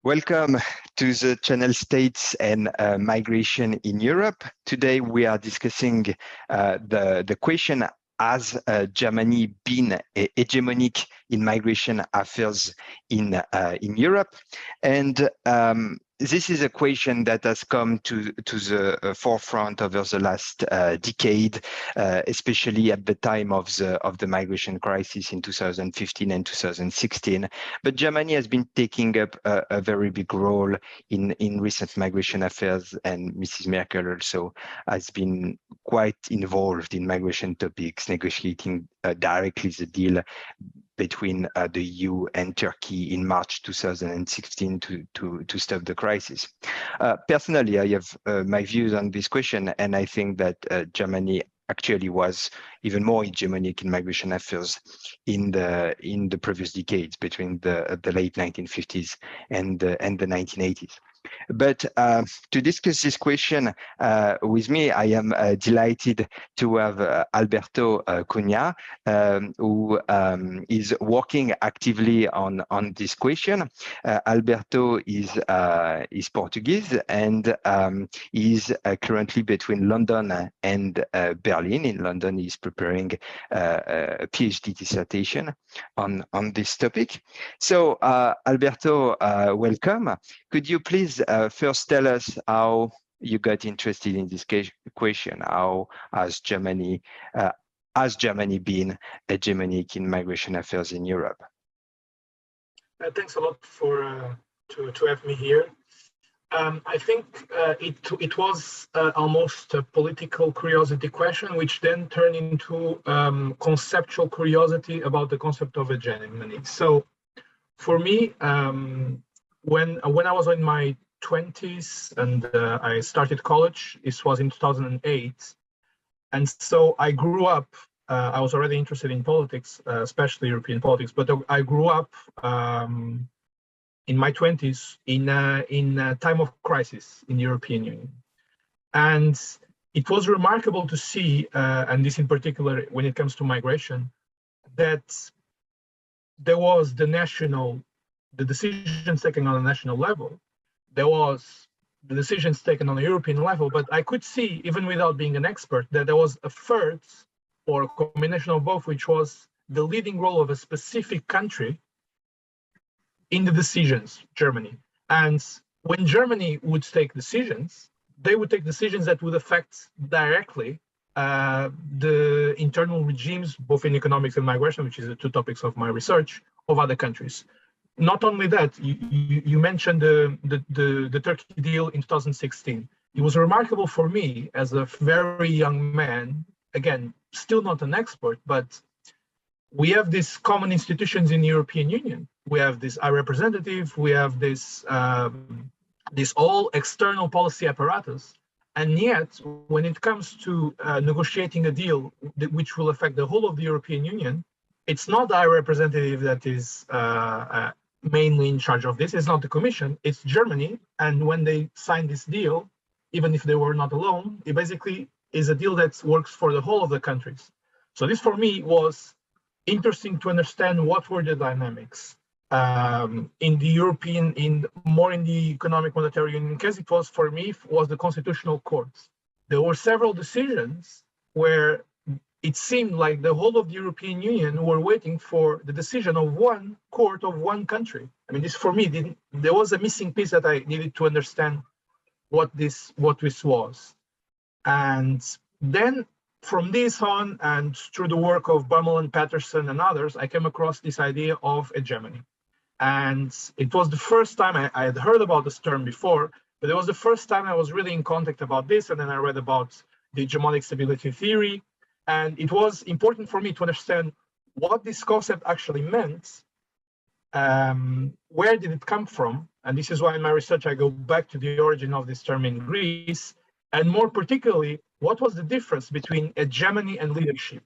Welcome to the channel States and Migration in Europe. Today we are discussing the question, has Germany been hegemonic in migration affairs in Europe? And this is a question that has come to the forefront over the last decade, especially at the time of the migration crisis in 2015 and 2016. But Germany has been taking up a very big role in recent migration affairs, and Mrs. Merkel also has been quite involved in migration topics, negotiating directly the deal between the EU and Turkey in March 2016 to stop the crisis. Personally, I have my views on this question, and I think that Germany actually was even more hegemonic in migration affairs in the previous decades, between the late 1950s and the 1980s. But to discuss this question with me, I am delighted to have Alberto Cunha, who is working actively on this question. Alberto is Portuguese and is currently between London and Berlin. In London, he's preparing a PhD dissertation on this topic. So, Alberto, welcome. Could you please first tell us how you got interested in this question? How has Germany been hegemonic in migration affairs in Europe? Thanks a lot for to have me here. I think it was almost a political curiosity question, which then turned into conceptual curiosity about the concept of hegemony. So, for me, when I was in my 20s and I started college, this was in 2008, and so I grew up. I was already interested in politics, especially European politics, but I grew up in my 20s in a time of crisis in the European Union. And it was remarkable to see, and this in particular when it comes to migration, that there was the decisions taken on a national level, there was the decisions taken on a European level, but I could see, even without being an expert, that there was a third or a combination of both, which was the leading role of a specific country in the decisions, Germany. And when Germany would take decisions, they would take decisions that would affect directly the internal regimes, both in economics and migration, which is the two topics of my research, of other countries. Not only that, you mentioned the Turkey deal in 2016. It was remarkable for me as a very young man, again, still not an expert, but we have these common institutions in the European Union. We have this High Representative, we have this all external policy apparatus. And yet, when it comes to negotiating a deal which will affect the whole of the European Union, it's not the High Representative that is mainly in charge of this. It's not the Commission, it's Germany. And when they signed this deal, even if they were not alone, it basically is a deal that works for the whole of the countries. So this for me was interesting to understand what were the dynamics in the European, more in the economic monetary union case. It was, for me, was the constitutional courts. There were several decisions where it seemed like the whole of the European Union were waiting for the decision of one court of one country. I mean, this for me, there was a missing piece that I needed to understand what this was. And then from this on, and through the work of Bummel and Patterson and others, I came across this idea of hegemony. And it was the first time I had heard about this term before, but it was the first time I was really in contact about this. And then I read about the hegemonic stability theory. And it was important for me to understand what this concept actually meant, where did it come from? And this is why in my research, I go back to the origin of this term in Greece, and more particularly, what was the difference between hegemony and leadership?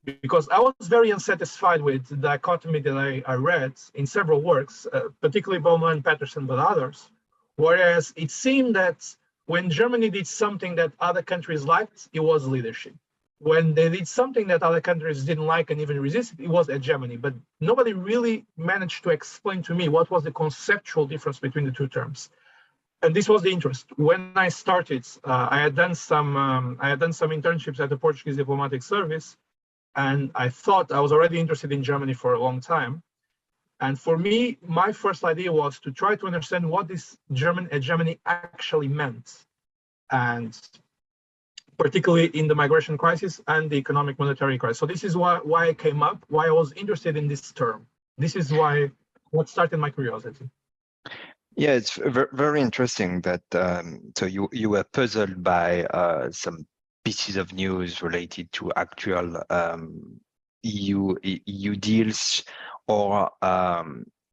Because I was very unsatisfied with the dichotomy that I read in several works, particularly Bowman and Patterson, but others, whereas it seemed that when Germany did something that other countries liked, it was leadership. when they did something that other countries didn't like and even resisted, it was hegemony. But nobody really managed to explain to me what was the conceptual difference between the two terms. And this was the interest. When I started, I had done some internships at the Portuguese diplomatic service, and I thought I was already interested in Germany for a long time. And for me, my first idea was to try to understand what this German hegemony actually meant, and particularly in the migration crisis and the economic monetary crisis. So this is why I came up, why I was interested in this term. This is what started my curiosity. Yeah, it's very interesting that so you were puzzled by some pieces of news related to actual EU deals or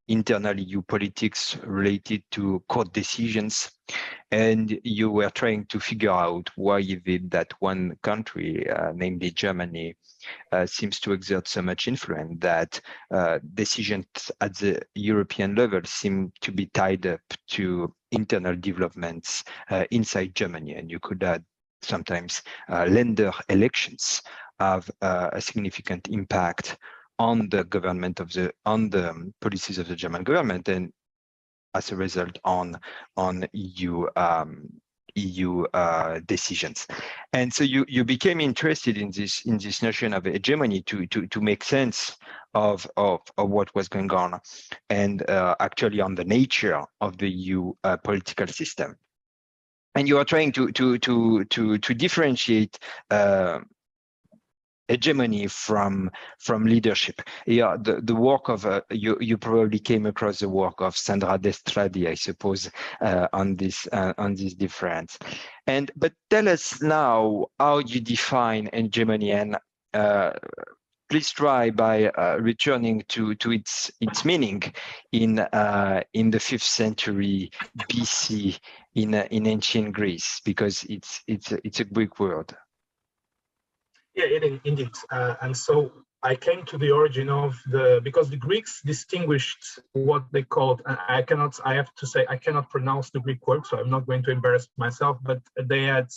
internal EU politics related to court decisions, and you were trying to figure out why is it that one country, namely Germany, seems to exert so much influence that decisions at the European level seem to be tied up to internal developments inside Germany. And you could add sometimes Länder elections have a significant impact on the government on the policies of the German government, and as a result on EU decisions. And so you became interested in this notion of hegemony to make sense of what was going on, and actually on the nature of the EU political system. And you are trying to differentiate hegemony from leadership. Yeah, the work of you probably came across the work of Sandra Destradi, I suppose, on this difference. But tell us now how you define hegemony, and please try by returning to its meaning in the 5th century BC in ancient Greece, because it's a Greek word. Yeah, indeed. And so I came to the origin of because the Greeks distinguished what they called, I have to say, I cannot pronounce the Greek word, so I'm not going to embarrass myself, but they had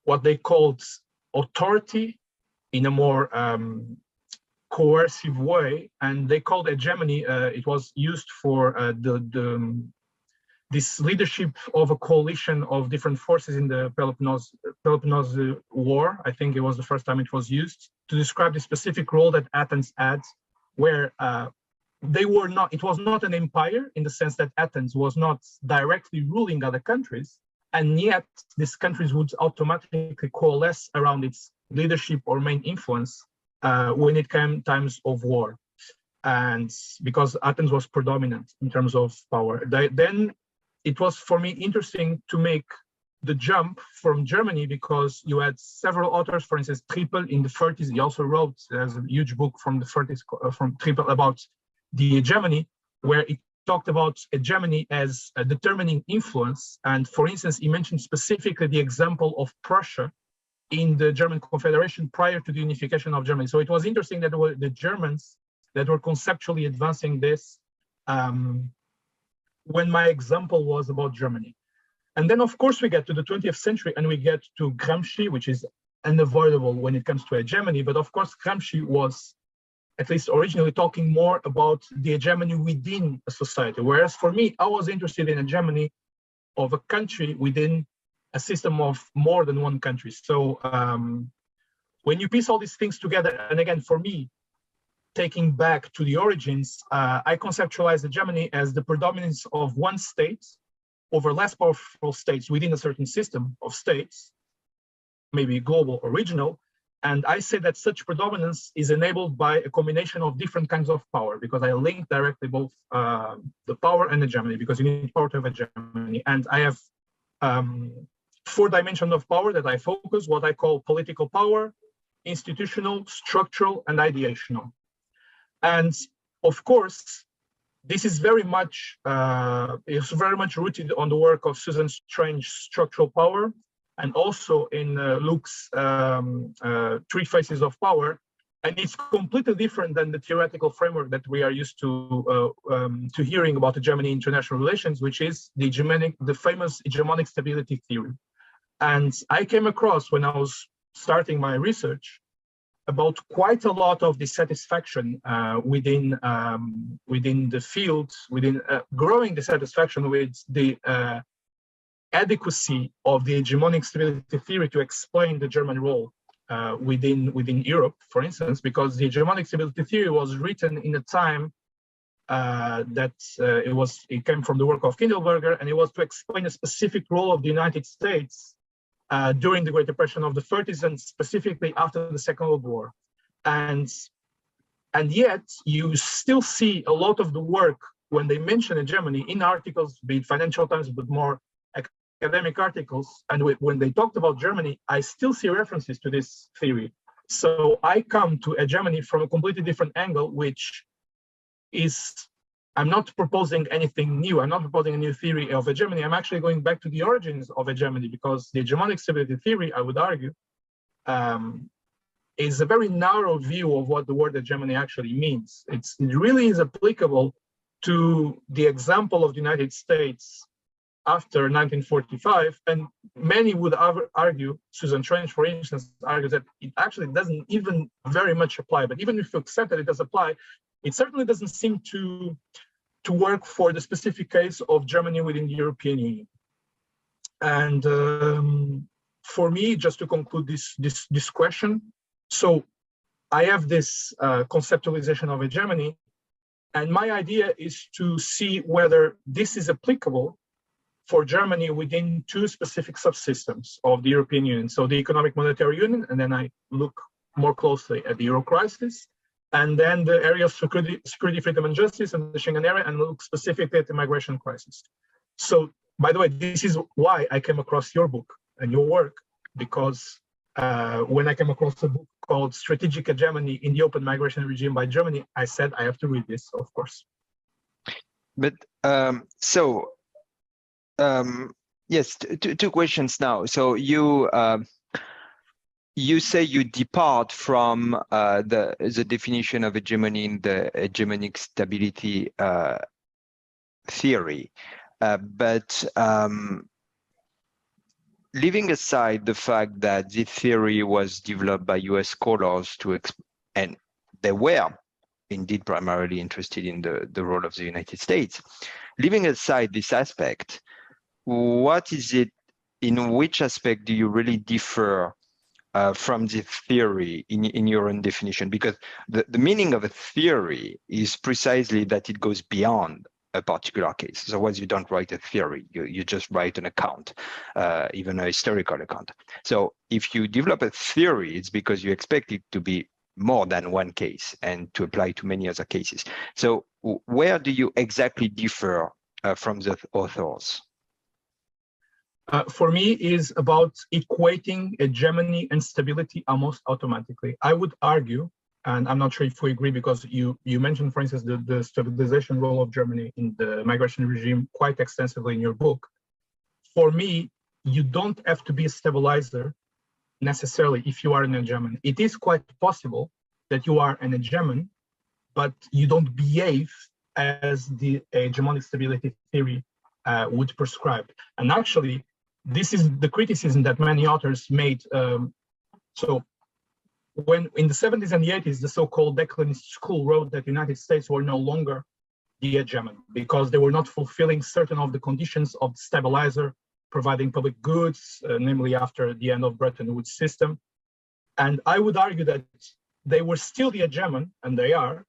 what they called authority in a more coercive way, and they called hegemony, it was used for this leadership of a coalition of different forces in the Peloponnese War. I think it was the first time it was used to describe the specific role that Athens had, where it was not an empire in the sense that Athens was not directly ruling other countries, and yet these countries would automatically coalesce around its leadership or main influence when it came times of war. And because Athens was predominant in terms of power, then it was for me interesting to make the jump from Germany, because you had several authors, for instance, Trippel in the 30s, he also wrote, there's a huge book from the 30s from Trippel about the hegemony, where it talked about hegemony as a determining influence. And for instance, he mentioned specifically the example of Prussia in the German Confederation prior to the unification of Germany. So it was interesting that the Germans that were conceptually advancing this when my example was about Germany. And then, of course, we get to the 20th century and we get to Gramsci, which is unavoidable when it comes to hegemony. But of course, Gramsci was, at least originally, talking more about the hegemony within a society. Whereas for me, I was interested in hegemony of a country within a system of more than one country. So when you piece all these things together, and again, for me, taking back to the origins, I conceptualize hegemony as the predominance of one state over less powerful states within a certain system of states, maybe global or regional. And I say that such predominance is enabled by a combination of different kinds of power, because I link directly both the power and hegemony, because you need power to have hegemony. And I have 4 dimensions of power that I focus, what I call political power, institutional, structural, and ideational. And of course, this is very much rooted on the work of Susan Strange's Structural Power, and also in Luke's 3 Faces of Power. And it's completely different than the theoretical framework that we are used to hearing about hegemony in international relations, which is the famous hegemonic stability theory. And I came across, when I was starting my research about quite a lot of dissatisfaction within the field, growing dissatisfaction with the adequacy of the hegemonic stability theory to explain the German role within Europe, for instance, because the hegemonic stability theory was written in a time that it came from the work of Kindleberger, and it was to explain a specific role of the United States during the Great Depression of the 30s, and specifically after the Second World War. And yet you still see a lot of the work when they mention Germany in articles, be it Financial Times, but more academic articles. And when they talked about Germany, I still see references to this theory. So I come to hegemony from a completely different angle, which is, I'm not proposing anything new. I'm not proposing a new theory of hegemony. I'm actually going back to the origins of hegemony, because the hegemonic stability theory, I would argue, is a very narrow view of what the word hegemony actually means. It really is applicable to the example of the United States after 1945, and many would argue, Susan Trench, for instance, argues that it actually doesn't even very much apply. But even if you accept that it does apply, it certainly doesn't seem to work for the specific case of Germany within the European Union. And for me, just to conclude this question, so I have this conceptualization of hegemony, and my idea is to see whether this is applicable for Germany within two specific subsystems of the European Union. So the Economic Monetary Union, and then I look more closely at the Euro crisis, and then the area of security, freedom, and justice, and the Schengen area, and look specifically at the migration crisis. So, by the way, this is why I came across your book and your work, because when I came across a book called Strategic Hegemony in the Open Migration Regime by Germany, I said I have to read this, of course. But yes, two questions now. So you say you depart from the definition of hegemony in the hegemonic stability theory, but leaving aside the fact that this theory was developed by US scholars and they were indeed primarily interested in the role of the United States, leaving aside this aspect, what is it, in which aspect do you really differ from the theory in your own definition? Because the meaning of a theory is precisely that it goes beyond a particular case. Otherwise, you don't write a theory, you just write an account, even a historical account. So if you develop a theory, it's because you expect it to be more than one case and to apply to many other cases. So where do you exactly differ from the authors? For me, is about equating hegemony and stability almost automatically. I would argue, and I'm not sure if we agree, because you mentioned, for instance, the stabilization role of Germany in the migration regime quite extensively in your book. For me, you don't have to be a stabilizer necessarily if you are an hegemon. It is quite possible that you are an hegemon, but you don't behave as the hegemonic stability theory would prescribe. And actually, this is the criticism that many authors made. So when in the 70s and the 80s, the so-called Declinist school wrote that the United States were no longer the hegemon because they were not fulfilling certain of the conditions of the stabilizer, providing public goods, namely after the end of Bretton Woods system. And I would argue that they were still the hegemon, and they are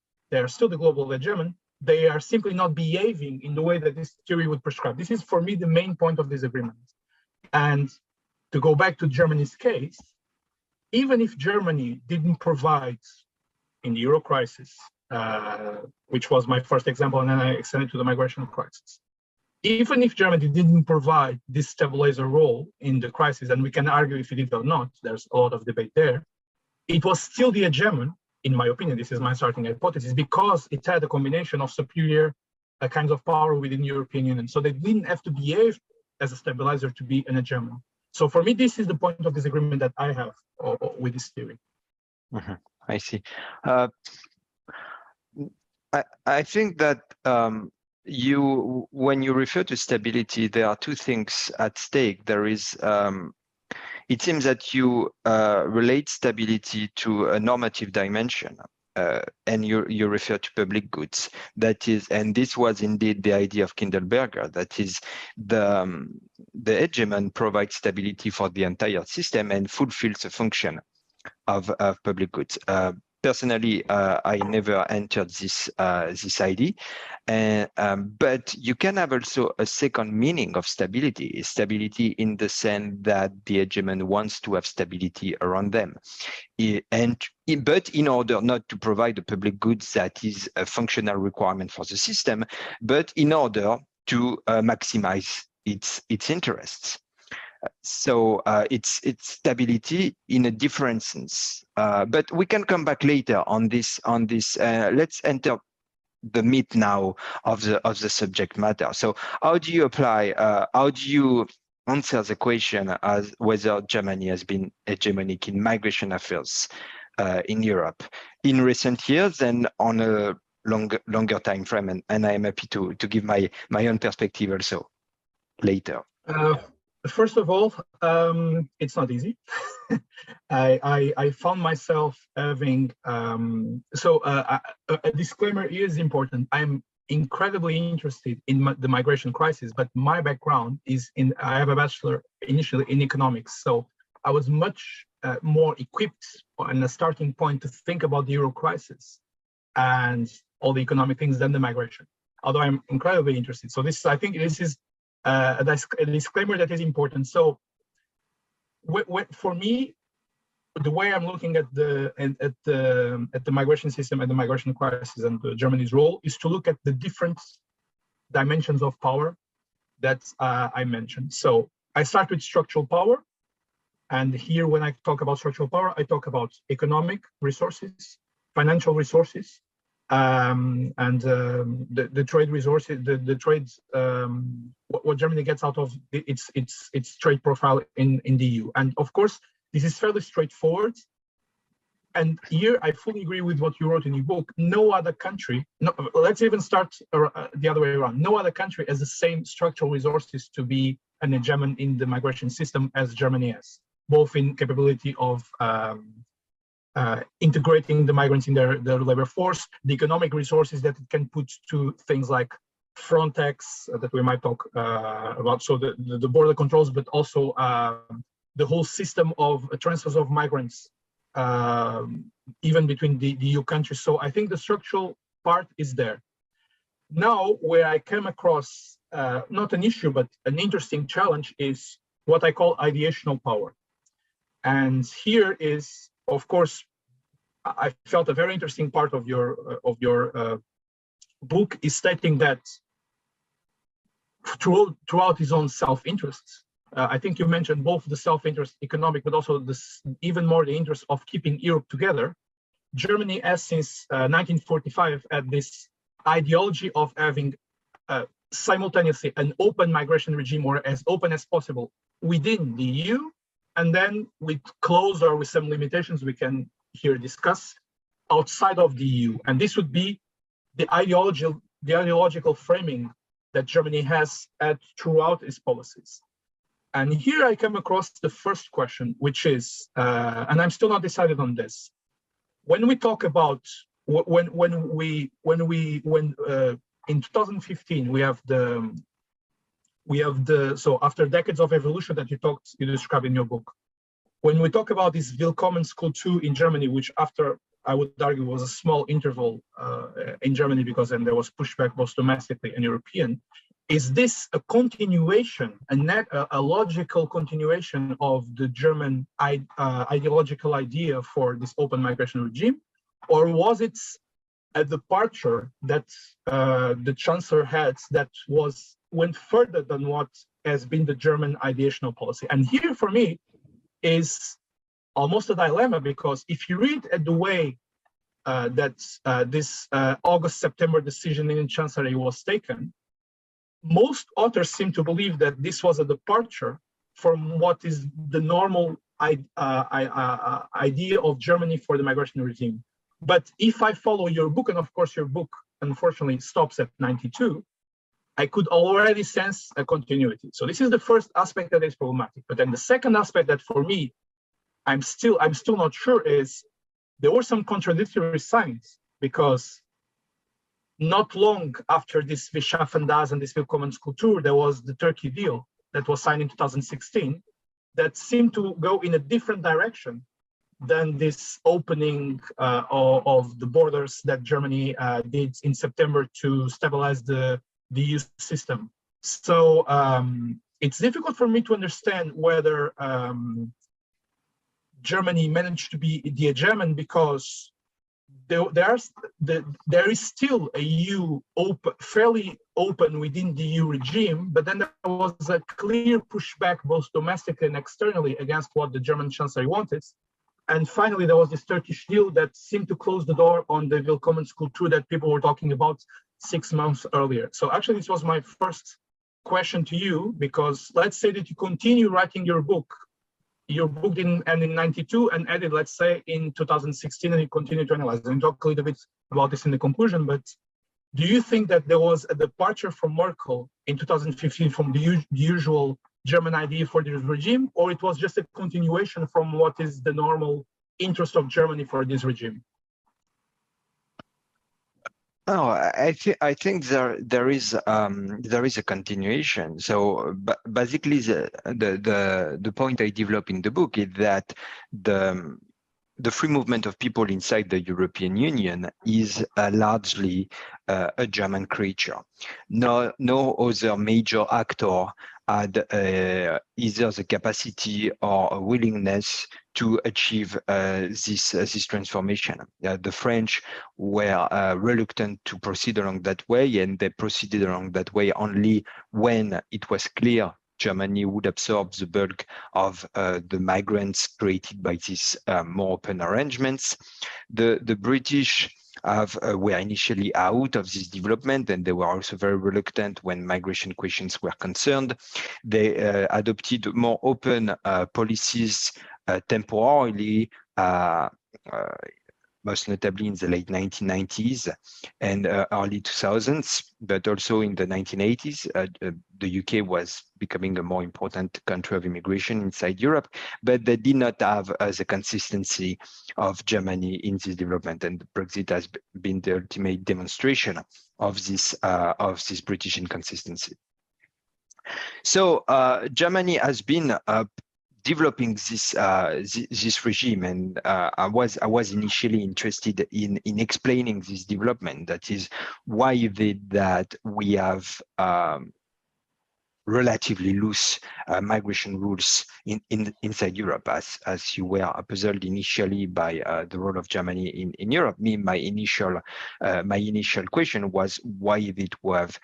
still the global hegemon. They are simply not behaving in the way that this theory would prescribe. This is, for me, the main point of disagreement. And to go back to Germany's case, even if Germany didn't provide in the Euro crisis, which was my first example, and then I extended to the migration crisis, even if Germany didn't provide this stabilizer role in the crisis, and we can argue if it did or not, there's a lot of debate there, it was still the hegemon, in my opinion, this is my starting hypothesis, because it had a combination of superior kinds of power within the European Union. So they didn't have to behave as a stabilizer to be an hegemon. So for me, this is the point of disagreement that I have with this theory. Mm-hmm. I see. I think that when you refer to stability, there are two things at stake. There is It seems that you relate stability to a normative dimension, and you refer to public goods. That is, and this was indeed the idea of Kindleberger. That is, the hegemon provides stability for the entire system and fulfills the function of public goods. Personally, I never entered this idea, but you can have also a second meaning of stability. Stability in the sense that the hegemon wants to have stability around them, but in order not to provide the public goods that is a functional requirement for the system, but in order to maximize its interests. So it's stability in a different sense, but we can come back later on this. Let's enter the meat now of the subject matter. So how do you apply? How do you answer the question as whether Germany has been hegemonic in migration affairs in Europe in recent years and on a longer time frame? And I am happy to give my own perspective also later. First of all, it's not easy. I found myself having, a disclaimer is important. I'm incredibly interested in the migration crisis, but my background is I have a bachelor initially in economics. So I was much more equipped and a starting point to think about the Euro crisis and all the economic things than the migration, although I'm incredibly interested. So I think this is a disclaimer that is important. So for me, the way I'm looking at the migration system and the migration crisis and Germany's role is to look at the different dimensions of power that I mentioned. So I start with structural power. And here, when I talk about structural power, I talk about economic resources, financial resources, and the trade resources, the trades, what Germany gets out of its trade profile in the EU. And of course, this is fairly straightforward. And here I fully agree with what you wrote in your book. No other country, let's even start the other way around. No other country has the same structural resources to be an hegemon in the migration system as Germany has, both in capability of integrating the migrants in their labor force, the economic resources that it can put to things like Frontex that we might talk about, so the border controls, but also the whole system of transfers of migrants, even between the EU countries. So I think the structural part is there. Now, where I came across not an issue, but an interesting challenge is what I call ideational power. And here is, of course, I felt a very interesting part of your book is stating that throughout his own self-interests, I think you mentioned both the self-interest economic, but also even more the interest of keeping Europe together. Germany has since 1945 had this ideology of having simultaneously an open migration regime, or as open as possible within the EU, and then with closed or with some limitations we can here discuss outside of the EU. And this would be the ideological framing that Germany has had throughout its policies. And here I come across the first question, which is, and I'm still not decided on this. When we talk about when in 2015 we have so after decades of evolution that you describe in your book, when we talk about this Willkommen School 2 in Germany, which after I would argue was a small interval in Germany because then there was pushback both domestically and European. Is this a continuation, a logical continuation of the German ideological idea for this open migration regime? Or was it a departure that the Chancellor had that went further than what has been the German ideational policy? And here for me is almost a dilemma, because if you read at the way that this August-September decision in Chancellery was taken, most authors seem to believe that this was a departure from what is the normal idea of Germany for the migration regime. But if I follow your book, and of course your book unfortunately stops at 92, I could already sense a continuity. So this is the first aspect that is problematic. But then the second aspect that for me, I'm still not sure is there were some contradictory signs, because not long after this Wir schaffen das and this Willkommenskultur, there was the Turkey deal that was signed in 2016 that seemed to go in a different direction than this opening of the borders that Germany did in September to stabilize the EU system. So it's difficult for me to understand whether Germany managed to be the hegemon, because there is still a EU fairly open within the EU regime, but then there was a clear pushback both domestically and externally against what the German Chancellor wanted. And finally, there was this Turkish deal that seemed to close the door on the Willkommenskultur that people were talking about 6 months earlier. So actually, this was my first question to you, because let's say that you continue writing your book didn't end in 92 and ended, let's say, in 2016, and you continue to analyze. And talk a little bit about this in the conclusion, but do you think that there was a departure from Merkel in 2015 from the usual German idea for this regime, or it was just a continuation from what is the normal interest of Germany for this regime? No, I think there is a continuation. So basically, the point I develop in the book is that the free movement of people inside the European Union is largely a German creature. No other major actor had either the capacity or a willingness to achieve this transformation. The French were reluctant to proceed along that way, and they proceeded along that way only when it was clear Germany would absorb the bulk of the migrants created by these more open arrangements. The British were initially out of this development, and they were also very reluctant when migration questions were concerned. They adopted more open policies temporarily, most notably in the late 1990s and early 2000s, but also in the 1980s. The UK was becoming a more important country of immigration inside Europe, but they did not have the consistency of Germany in this development, and Brexit has been the ultimate demonstration of this British inconsistency. So Germany has been developing this regime, and I was initially interested in explaining this development. That is why is it that we have relatively loose migration rules inside Europe, as you were puzzled initially by the role of Germany in Europe. My initial question was why it have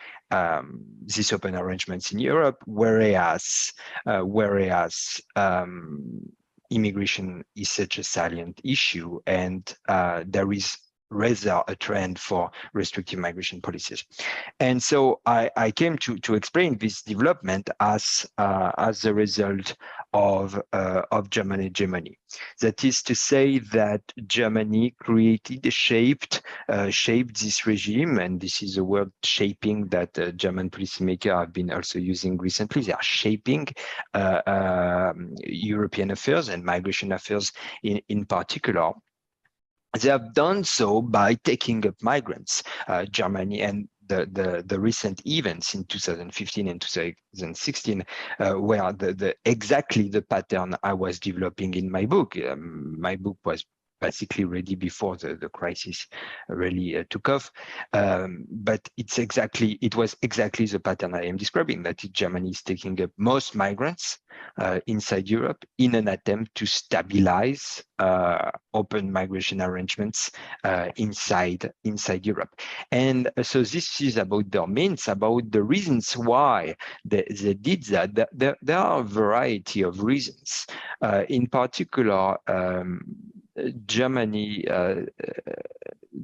these open arrangements in Europe, whereas immigration is such a salient issue, and there is rather a trend for restrictive migration policies. And so I came to explain this development as a result of German hegemony. That is to say that Germany shaped this regime, and this is a word shaping that German policymakers have been also using recently. They are shaping European affairs and migration affairs in particular. They have done so by taking up migrants. Germany and the recent events in 2015 and 2016 were exactly the pattern I was developing in my book. My book was basically ready before the crisis really took off. But it was exactly the pattern I am describing, that Germany is taking up most migrants inside Europe in an attempt to stabilize open migration arrangements inside Europe. And so this is about their means, about the reasons why they did that. There are a variety of reasons. In particular, Germany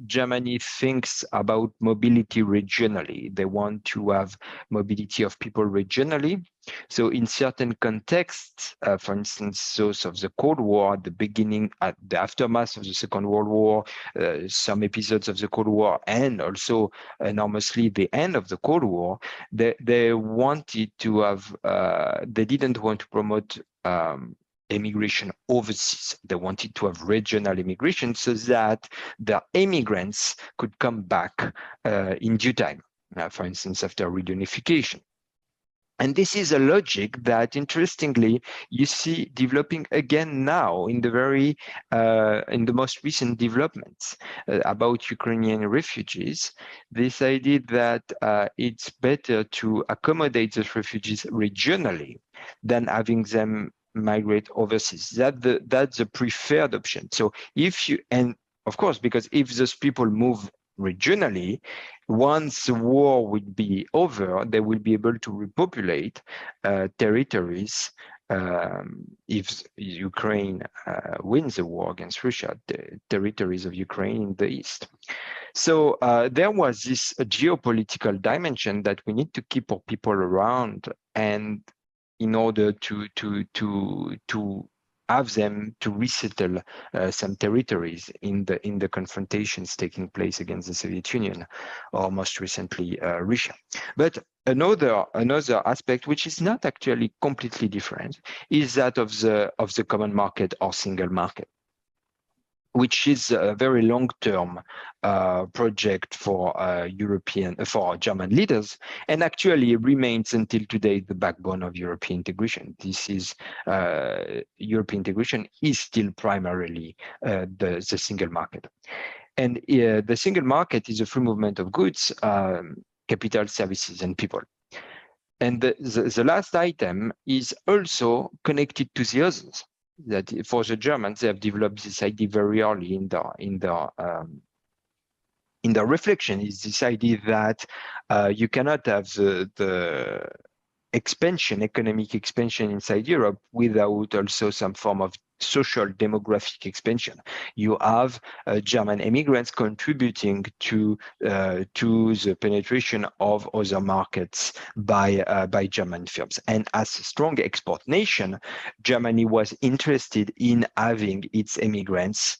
Germany thinks about mobility regionally. They want to have mobility of people regionally. So in certain contexts, for instance, those of the Cold War, the beginning, the aftermath of the Second World War, some episodes of the Cold War, and also enormously the end of the Cold War, they wanted to have, they didn't want to promote immigration overseas. They wanted to have regional immigration so that the immigrants could come back in due time, for instance, after reunification. And this is a logic that, interestingly, you see developing again now in the most recent developments about Ukrainian refugees. This idea that it's better to accommodate those refugees regionally than having them migrate overseas. That's the preferred option. So if you, and of course, because if those people move regionally, once the war would be over, they will be able to repopulate territories if Ukraine wins the war against Russia, the territories of Ukraine in the east. So there was this geopolitical dimension that we need to keep our people around, and in order to have them to resettle some territories in the confrontations taking place against the Soviet Union, or most recently Russia. But another aspect, which is not actually completely different, is that of the common market or single market, which is a very long-term project for German leaders, and actually remains until today the backbone of European integration. This is European integration is still primarily the single market, and the single market is a free movement of goods, capital, services, and people. And the last item is also connected to the others. That for the Germans, they have developed this idea very early in the reflection, is this idea that you cannot have the economic expansion inside Europe without also some form of social demographic expansion. You have German immigrants contributing to the penetration of other markets by German firms. And as a strong export nation, Germany was interested in having its immigrants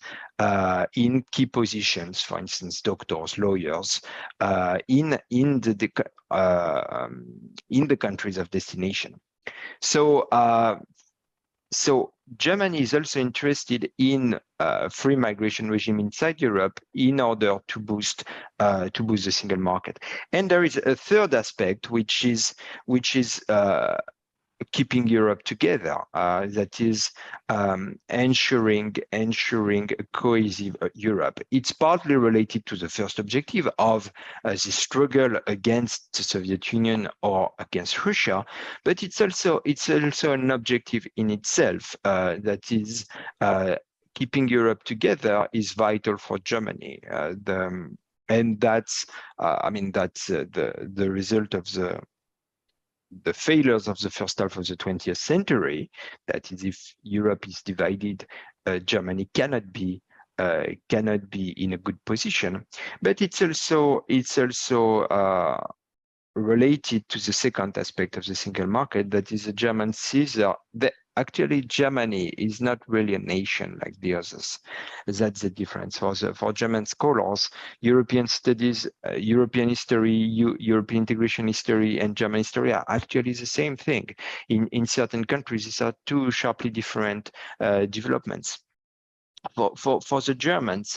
in key positions, for instance, doctors, lawyers, in the countries of destination. So Germany is also interested in a free migration regime inside Europe in order to boost the single market. And there is a third aspect, which is keeping Europe together, that is ensuring a cohesive Europe. It's partly related to the first objective of the struggle against the Soviet Union or against Russia, but it's also an objective in itself, that is keeping Europe together is vital for Germany. And that's the result of the failures of the first half of the 20th century. That is, if Europe is divided, Germany cannot be in a good position. But it's also related to the second aspect of the single market, that is the German Caesar. Actually, Germany is not really a nation like the others. That's the difference. For German scholars, European studies, European history, European integration history, and German history are actually the same thing. In certain countries, these are two sharply different developments. For the Germans,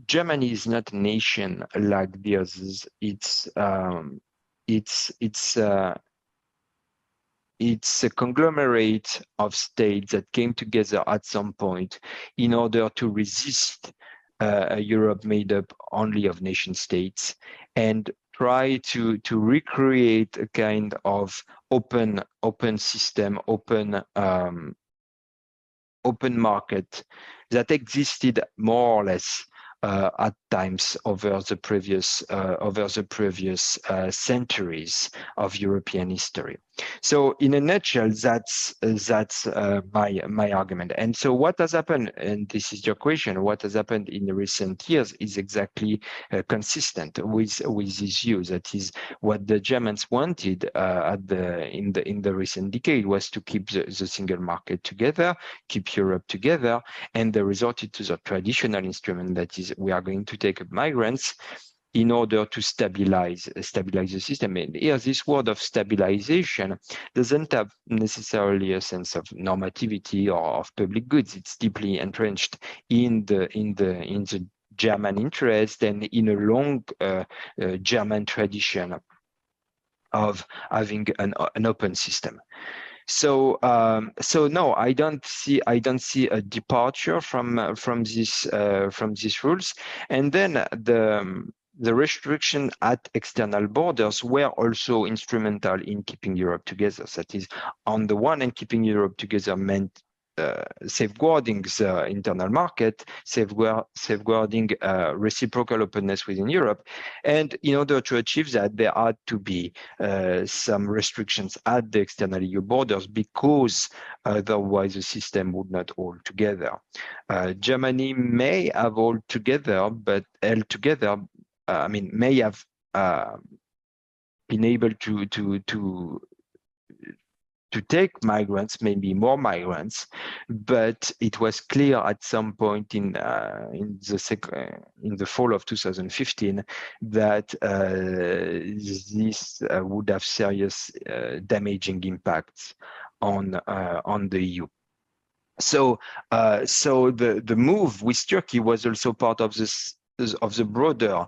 Germany is not a nation like the others. It's a conglomerate of states that came together at some point in order to resist a Europe made up only of nation states, and try to recreate a kind of open system, open market that existed more or less at times over the previous centuries of European history. So in a nutshell, that's my argument. And so what has happened, and this is your question, what has happened in the recent years is exactly consistent with this view. That is what the Germans wanted in the recent decade, was to keep the single market together, keep Europe together, and they resorted to the traditional instrument, that is, we are going to take up migrants in order to stabilize the system. And here, this word of stabilization doesn't have necessarily a sense of normativity or of public goods. It's deeply entrenched in the German interest and in a long German tradition of having an open system. So no, I don't see a departure from these rules. And then the restriction at external borders were also instrumental in keeping Europe together. That is, on the one hand, keeping Europe together meant safeguarding the internal market, safeguarding reciprocal openness within Europe. And in order to achieve that, there had to be some restrictions at the external EU borders, because otherwise the system would not hold together. Germany may have held together, but held together, may have been able to take migrants, maybe more migrants, but it was clear at some point in the fall of 2015 that this would have serious damaging impacts on the EU. So the move with Turkey was also part of this the broader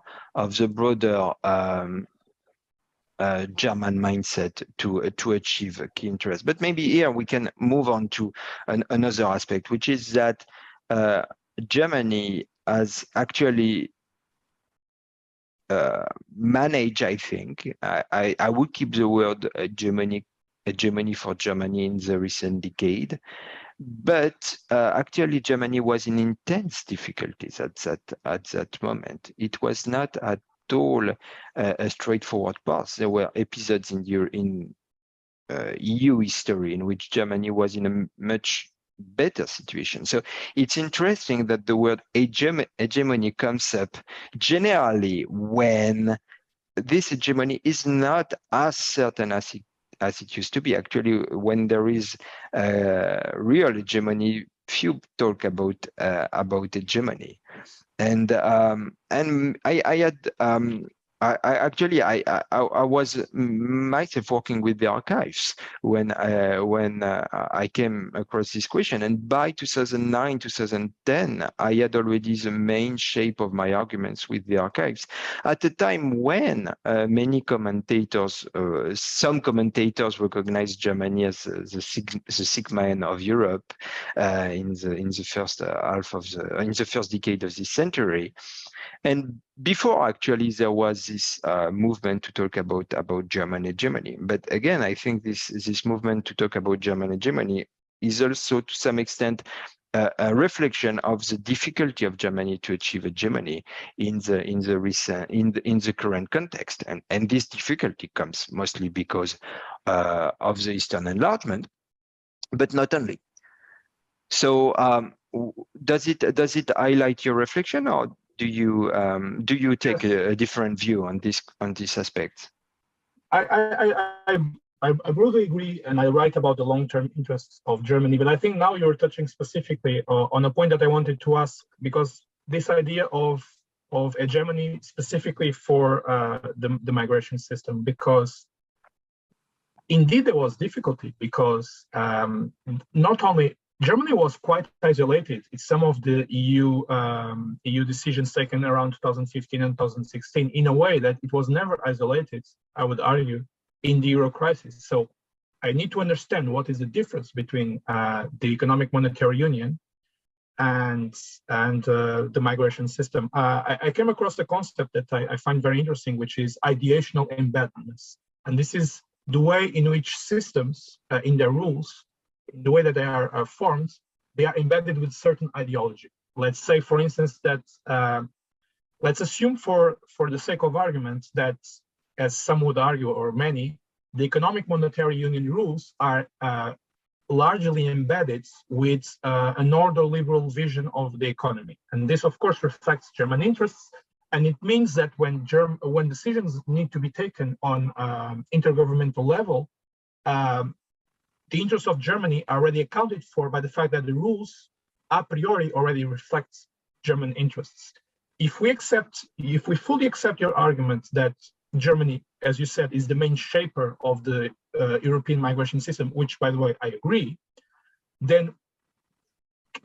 German mindset to achieve a key interest. But maybe here we can move on to another aspect, which is that Germany has actually managed, I think, I would keep the word hegemony for Germany in the recent decade, but actually Germany was in intense difficulties at that moment. It was not at all a straightforward path. There were episodes in EU history in which Germany was in a much better situation. So it's interesting that the word hegemony comes up generally when this hegemony is not as certain as it used to be. Actually, when there is real hegemony, few talk about hegemony. And I was myself working with the archives when I came across this question, and by 2009, 2010, I had already the main shape of my arguments with the archives. At a time when many commentators, some commentators, recognized Germany as the sick man of Europe in the first half of in the first decade of this century. And before, actually, there was this movement to talk about German hegemony. But again, I think this movement to talk about German hegemony is also, to some extent, a reflection of the difficulty of Germany to achieve hegemony in the current context. And this difficulty comes mostly because of the Eastern enlargement, but not only. So does it highlight your reflection, or do you take a different view on this aspect? I broadly agree, and I write about the long-term interests of Germany. But I think now you're touching specifically on a point that I wanted to ask, because this idea of hegemony specifically for the migration system, because indeed there was difficulty, because not only Germany was quite isolated. It's some of the EU decisions taken around 2015 and 2016 in a way that it was never isolated, I would argue, in the Euro crisis. So I need to understand what is the difference between the economic monetary union and the migration system. I came across the concept that I find very interesting, which is ideational embeddedness. And this is the way in which systems, in their rules, the way that they are formed, they are embedded with certain ideology. Let's say, for instance, that let's assume for the sake of argument that, as some would argue, or many, the economic monetary union rules are largely embedded with an ordoliberal vision of the economy. And this, of course, reflects German interests. And it means that when decisions need to be taken on intergovernmental level, the interests of Germany are already accounted for by the fact that the rules a priori already reflect German interests. If we fully accept your argument that Germany, as you said, is the main shaper of the European migration system, which, by the way, I agree, then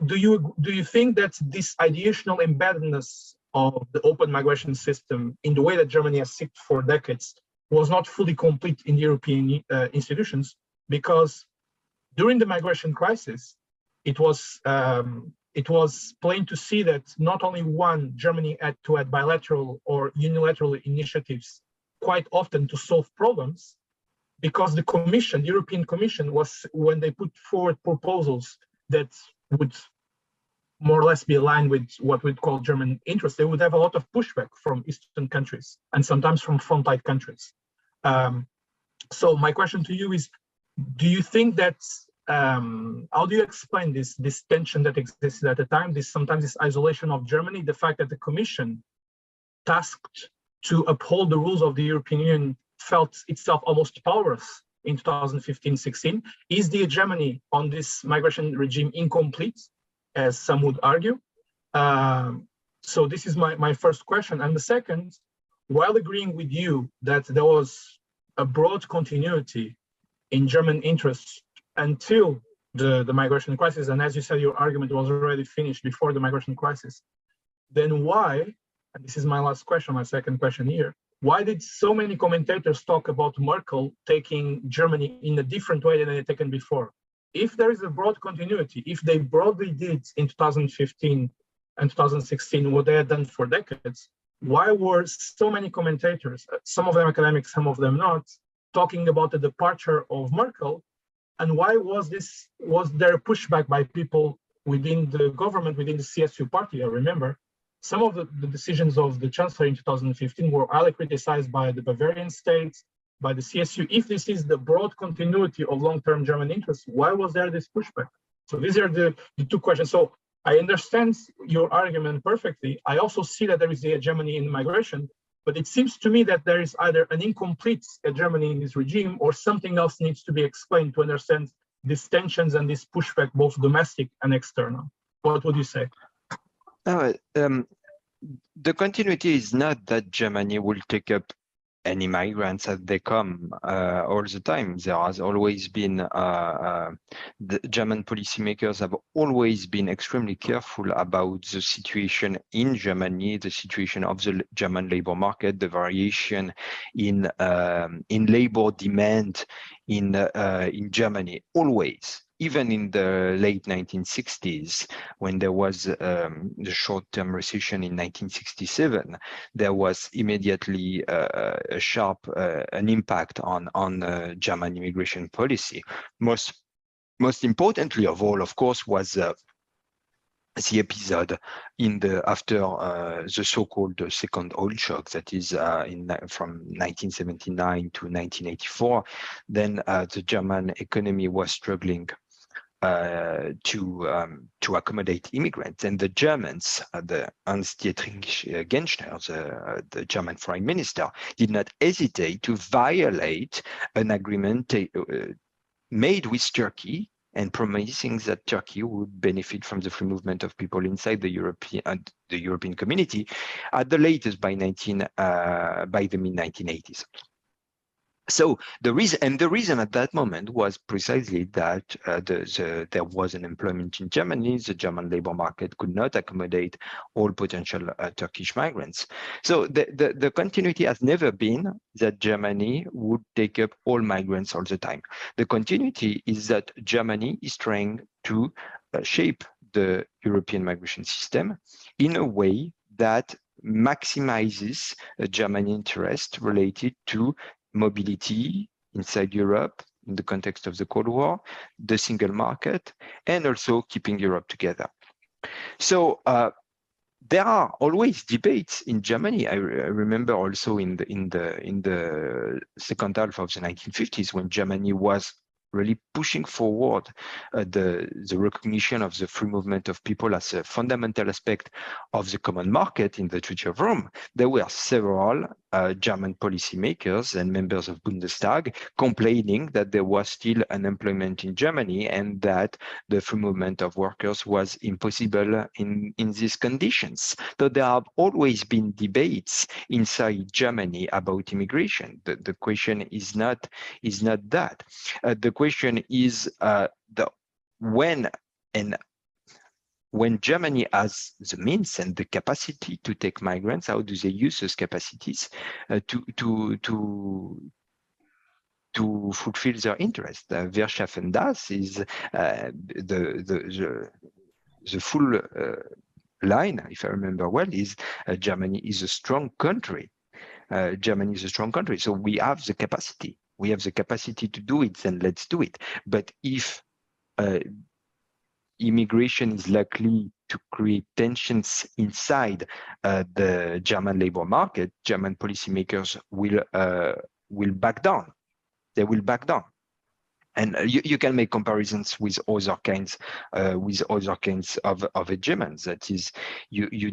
do you think that this ideational embeddedness of the open migration system in the way that Germany has seen for decades was not fully complete in the European institutions? Because during the migration crisis, it was plain to see that not only Germany had to add bilateral or unilateral initiatives quite often to solve problems, because the European Commission was, when they put forward proposals that would more or less be aligned with what we'd call German interests, they would have a lot of pushback from Eastern countries and sometimes from frontline countries. So my question to you is, do you think that, how do you explain this tension that existed at the time, sometimes this isolation of Germany, the fact that the Commission tasked to uphold the rules of the European Union felt itself almost powerless in 2015-16? Is the hegemony on this migration regime incomplete, as some would argue? So this is my first question. And the second, while agreeing with you that there was a broad continuity in German interests until the migration crisis, and as you said, your argument was already finished before the migration crisis, then why, and this is my last question, my second question here, why did so many commentators talk about Merkel taking Germany in a different way than they had taken before? If there is a broad continuity, if they broadly did in 2015 and 2016 what they had done for decades, why were so many commentators, some of them academics, some of them not, talking about the departure of Merkel? And why was there a pushback by people within the government, within the CSU party? I remember some of the decisions of the chancellor in 2015 were highly criticized by the Bavarian states, by the CSU. If this is the broad continuity of long-term German interests, why was there this pushback? So these are the two questions. So I understand your argument perfectly. I also see that there is the hegemony in migration, but it seems to me that there is either an incomplete hegemony in this regime or something else needs to be explained to understand these tensions and this pushback, both domestic and external. What would you say? The continuity is not that Germany will take up any migrants as they come all the time. There has always been, the German policymakers have always been extremely careful about the situation in Germany, the situation of the German labor market, the variation in labor demand in Germany, always. Even in the late 1960s, when there was the short-term recession in 1967, there was immediately a sharp an impact on German immigration policy. Most importantly of all, of course, was the episode after the so-called second oil shock, that is from 1979 to 1984. Then the German economy was struggling to accommodate immigrants, and the Germans, the Hans-Dietrich Genscher, the German foreign minister, did not hesitate to violate an agreement made with Turkey, and promising that Turkey would benefit from the free movement of people inside the European community at the latest by the mid-1980s. So the reason at that moment was precisely that there was unemployment in Germany. The German labor market could not accommodate all potential Turkish migrants. So the continuity has never been that Germany would take up all migrants all the time. The continuity is that Germany is trying to shape the European migration system in a way that maximizes German interest related to mobility inside Europe in the context of the Cold War, the single market, and also keeping Europe together. So there are always debates in Germany. I remember also in the second half of the 1950s, when Germany was really pushing forward the recognition of the free movement of people as a fundamental aspect of the common market in the Treaty of Rome. There were several German policymakers and members of Bundestag complaining that there was still unemployment in Germany and that the free movement of workers was impossible in these conditions. So there have always been debates inside Germany about immigration. The question is not that. The question is when Germany has the means and the capacity to take migrants, how do they use those capacities to fulfill their interest? Wer schaffen das is the full line, if I remember well, is Germany is a strong country. Germany is a strong country, so we have the capacity. We have the capacity to do it, then let's do it. But if immigration is likely to create tensions inside the German labor market, German policymakers will back down. They will back down. And you can make comparisons with other kinds of hegemons. That is, you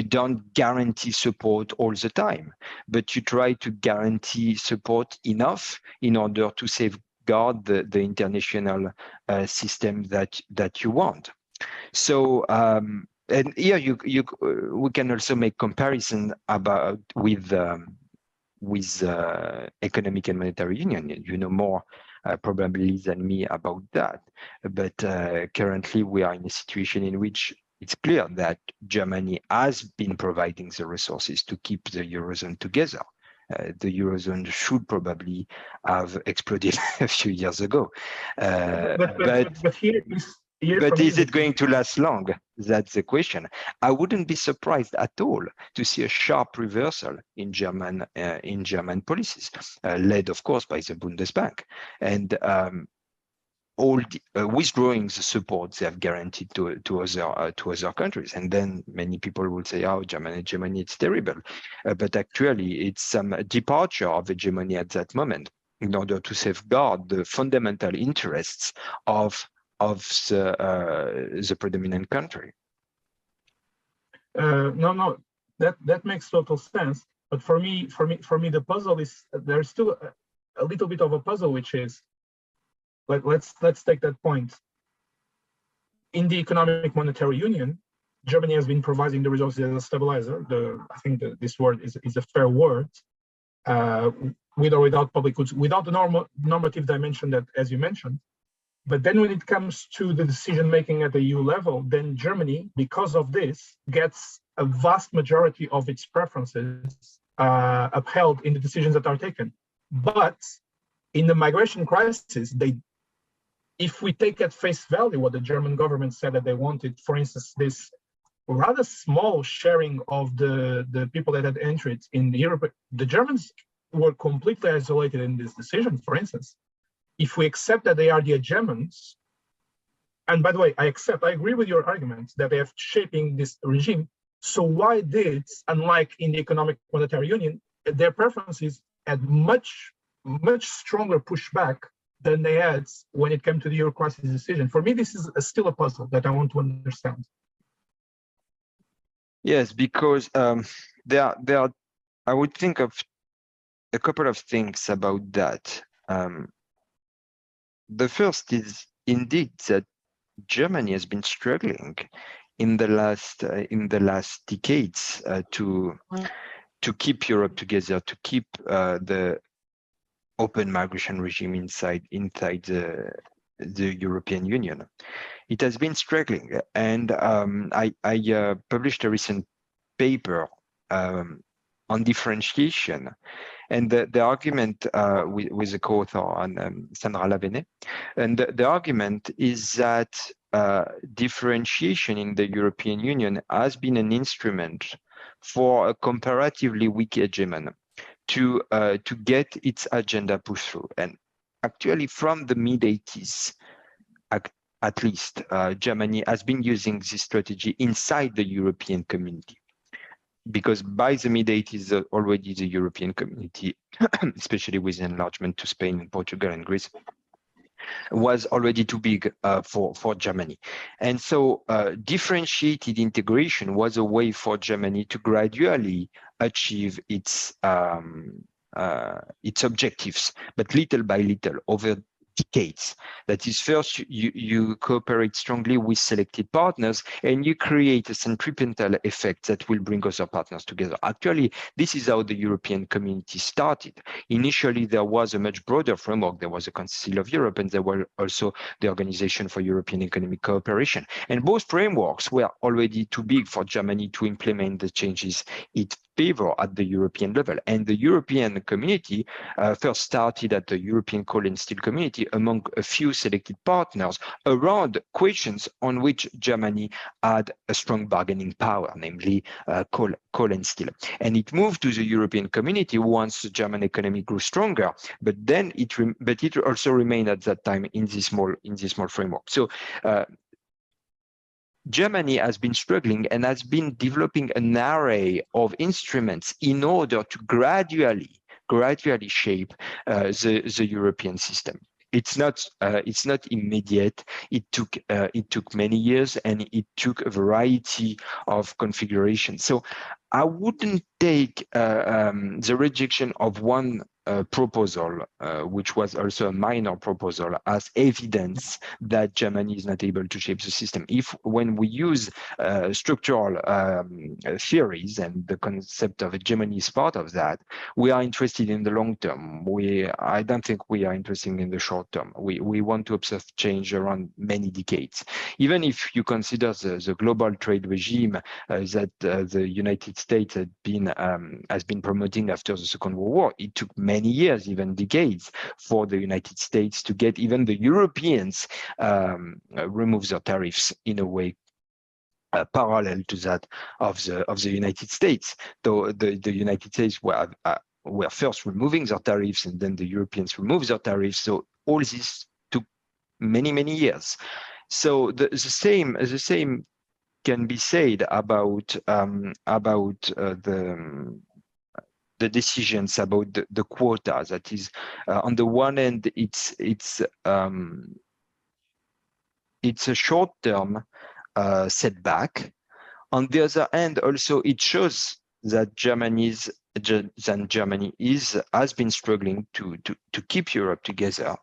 don't guarantee support all the time, but you try to guarantee support enough in order to safeguard the international system that you want. So, and here we can also make comparison with economic and monetary union. You know more probably than me about that, but currently we are in a situation in which it's clear that Germany has been providing the resources to keep the Eurozone together. The Eurozone should probably have exploded a few years ago. But here is it going to last long? That's the question. I wouldn't be surprised at all to see a sharp reversal in German policies, led, of course, by the Bundesbank, and withdrawing the support they have guaranteed to other countries. And then many people will say, "Oh, German hegemony, it's terrible," but actually, it's some departure of hegemony at that moment in order to safeguard the fundamental interests of the predominant country. No, that makes total sense. But for me, the puzzle is there's still a little bit of a puzzle, which is let's take that point. In the economic monetary union, Germany has been providing the resources as a stabilizer. I think this word is a fair word, with or without public goods, without the normative dimension that, as you mentioned. But then when it comes to the decision making at the EU level, then Germany, because of this, gets a vast majority of its preferences upheld in the decisions that are taken. But in the migration crisis, if we take at face value what the German government said that they wanted, for instance, this rather small sharing of the people that had entered in Europe, the Germans were completely isolated in this decision, for instance. If we accept that they are the hegemons, and by the way, I agree with your argument that they are shaping this regime. So why did, unlike in the economic monetary union, their preferences had much stronger pushback than they had when it came to the Euro crisis decision? For me, this is still a puzzle that I want to understand. Yes, because there are, I would think of a couple of things about that. The first is indeed that Germany has been struggling in the last decades to keep Europe together, to keep the open migration regime inside the European Union. It has been struggling, and I published a recent paper on differentiation. And the argument with the co-author on Sandra Lavene, and the argument is that differentiation in the European Union has been an instrument for a comparatively weak hegemon to get its agenda pushed through. And actually, from the mid-80s, at least, Germany has been using this strategy inside the European community. Because by the mid-80s, already the European community, especially with enlargement to Spain and Portugal and Greece, was already too big for Germany. And so differentiated integration was a way for Germany to gradually achieve its objectives, but little by little over decades. That is, first you cooperate strongly with selected partners and you create a centripetal effect that will bring other partners together. Actually, this is how the European community started. Initially, there was a much broader framework. There was a Council of Europe, and there were also the Organization for European Economic Cooperation. And both frameworks were already too big for Germany to implement the changes it favor at the European level. And the European community first started at the European Coal and Steel Community among a few selected partners around questions on which Germany had a strong bargaining power, namely coal and steel. And it moved to the European community once the German economy grew stronger, but then it also remained at that time in this small framework. So Germany has been struggling and has been developing an array of instruments in order to gradually shape the European system. It's not immediate. It took many years, and it took a variety of configurations. So I wouldn't take the rejection of one proposal, which was also a minor proposal, as evidence that Germany is not able to shape the system. When we use structural theories, and the concept of hegemony is part of that, we are interested in the long term. I don't think we are interested in the short term. We want to observe change around many decades. Even if you consider the global trade regime that the United States has been promoting after the Second World War, it took many years, even decades, for the United States to get even the Europeans remove their tariffs in a way parallel to that of the United States. Though the United States were first removing their tariffs, and then the Europeans removed their tariffs. So all this took many years. So the same can be said about the decisions about the quota. That is, on the one hand, it's a short-term setback. On the other hand, also it shows that Germany has been struggling to keep Europe together.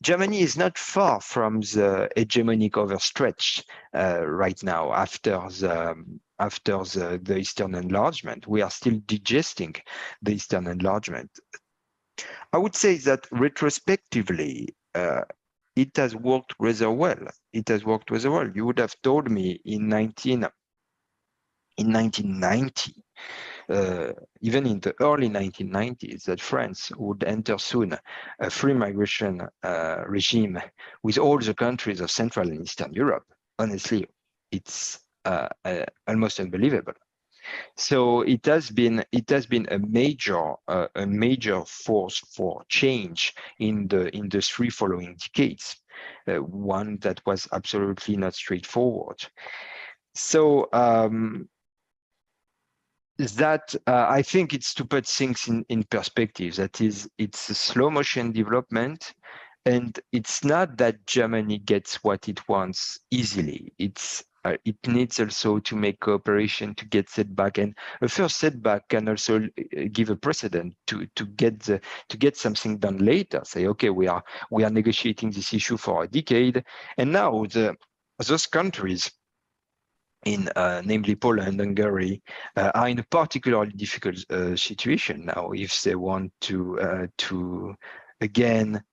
Germany is not far from the hegemonic overstretch right now after the Eastern enlargement. We are still digesting the Eastern enlargement. I would say that retrospectively, it has worked rather well. You would have told me in 1990, even in the early 1990s, that France would enter soon a free migration regime with all the countries of Central and Eastern Europe. Honestly, it's almost unbelievable. So it has been a major force for change in the three following decades. One that was absolutely not straightforward. So I think it's to put things in perspective. That is, it's a slow motion development, and it's not that Germany gets what it wants easily. It needs also to make cooperation to get setback, and a first setback can also give a precedent to get something done later. Say, okay, we are negotiating this issue for a decade, and now those countries, namely Poland and Hungary, are in a particularly difficult situation now if they want to again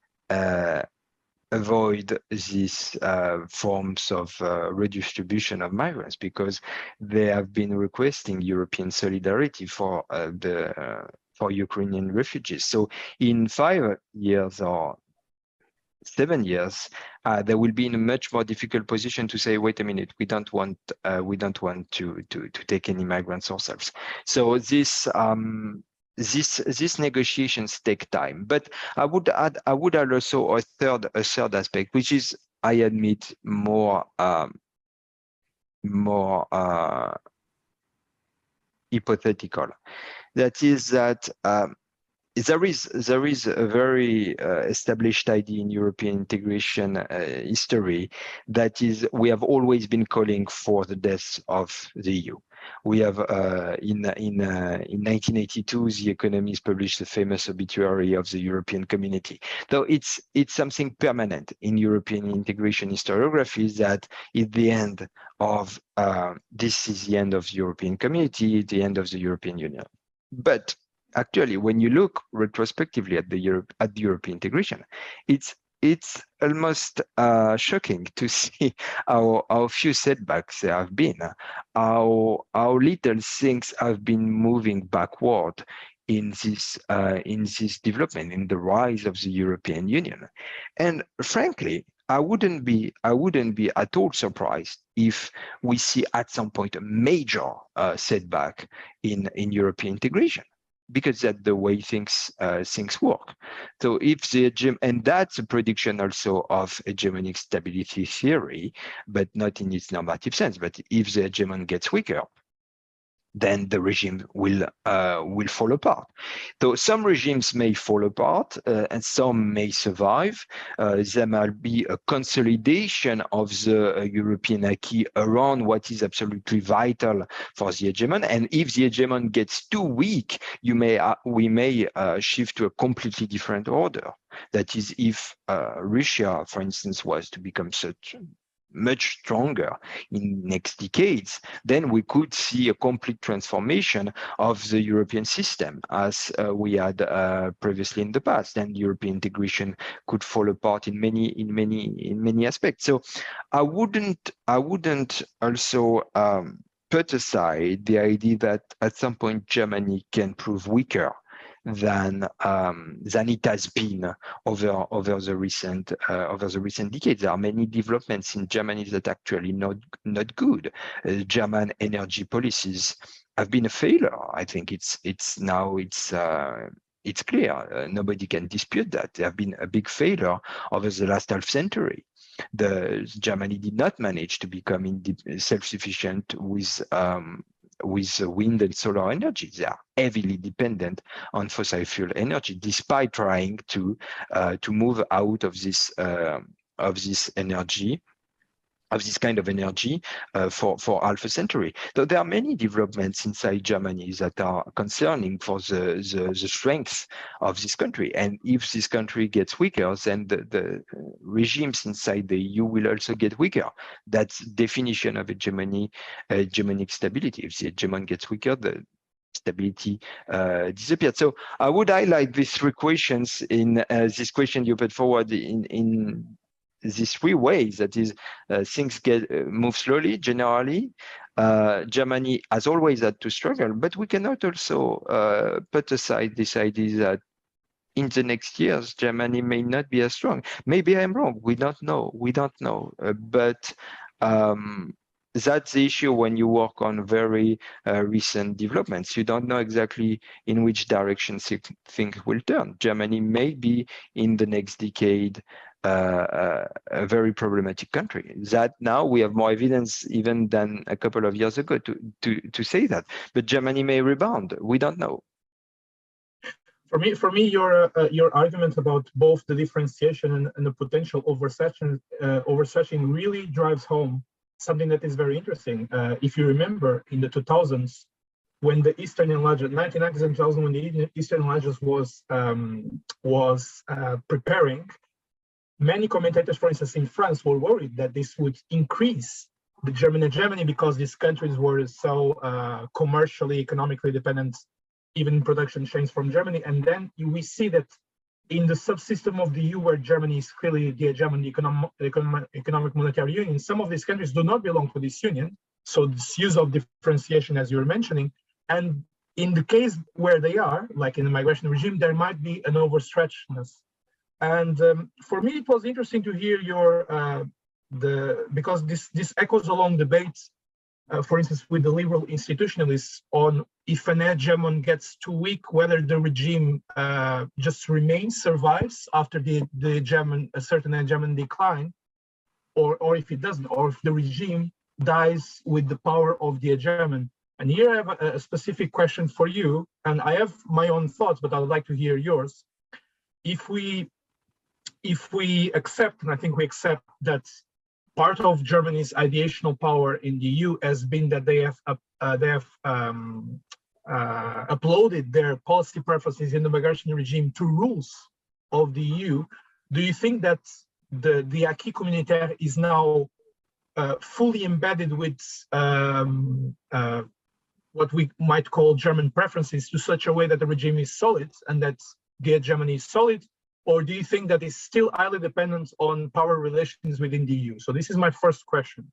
avoid these forms of redistribution of migrants, because they have been requesting European solidarity for Ukrainian refugees. So in 5 years or 7 years, they will be in a much more difficult position to say, wait a minute, we don't want to take any migrants ourselves. So these negotiations take time. But I would add also a third aspect, which is I admit, more hypothetical. That is that there is a very established idea in European integration history, that is, we have always been calling for the death of the EU. We have in 1982, The Economist published the famous obituary of the European Community. So it's something permanent in European integration historiography, that is the end of this is the end of the European Community, the end of the European Union. But actually, when you look retrospectively at the European integration, it's almost shocking to see how few setbacks there have been, how little things have been moving backward in this development, in the rise of the European Union. And frankly, I wouldn't be at all surprised if we see at some point a major setback in European integration, because that's the way things work. So if and that's a prediction also of hegemonic stability theory, but not in its normative sense. But if the hegemon gets weaker, then the regime will fall apart. So some regimes may fall apart and some may survive. There might be a consolidation of the European acquis around what is absolutely vital for the hegemon. And if the hegemon gets too weak, we may shift to a completely different order. That is, if Russia, for instance, was to become much stronger in next decades, then we could see a complete transformation of the European system, as we had previously in the past, and European integration could fall apart in many aspects. So I wouldn't also put aside the idea that at some point Germany can prove weaker than it has been over the recent decades. There are many developments in Germany that are actually not good. German energy policies have been a failure. I think it's clear. Nobody can dispute that. They have been a big failure over the last half century. Germany did not manage to become self-sufficient with wind and solar energy. They are heavily dependent on fossil fuel energy, despite trying to move out of this energy, of this kind of energy for half a century. So there are many developments inside Germany that are concerning for the strength of this country. And if this country gets weaker, then the regimes inside the EU will also get weaker. That's the definition of hegemonic stability. If the hegemon gets weaker, the stability disappeared. So I would highlight these three questions in this question you put forward in these three ways. That is, things move slowly generally. Germany has always had to struggle, but we cannot also put aside this idea that in the next years Germany may not be as strong. Maybe I'm wrong. We don't know. But that's the issue when you work on very recent developments. You don't know exactly in which direction things will turn. Germany may be in the next decade a very problematic country. That now we have more evidence even than a couple of years ago to say that. But Germany may rebound. We don't know. For me, your argument about both the differentiation and the potential overstretching really drives home something that is very interesting. If you remember, in the 2000s, when the Eastern Alliance, 1990s and 2000, when the Eastern Alliance was preparing, many commentators, for instance, in France, were worried that this would increase the German hegemony because these countries were so commercially, economically dependent, even in production chains from Germany. And then we see that in the subsystem of the EU, where Germany is clearly the hegemon, the economic monetary union, some of these countries do not belong to this union. So this use of differentiation, as you were mentioning, and in the case where they are, like in the migration regime, there might be an overstretchedness. And for me, it was interesting to hear your because this echoes along debates, for instance, with the liberal institutionalists on if an hegemon gets too weak, whether the regime just survives after a certain hegemon decline, or if it doesn't, or if the regime dies with the power of the hegemon. And here I have a specific question for you, and I have my own thoughts, but I would like to hear yours. If we accept, and I think we accept, that part of Germany's ideational power in the EU has been that they have uploaded their policy preferences in the migration regime to rules of the EU, do you think that the acquis communautaire is now fully embedded with what we might call German preferences to such a way that the regime is solid and that the hegemony is solid? Or do you think that it's still highly dependent on power relations within the EU? So this is my first question.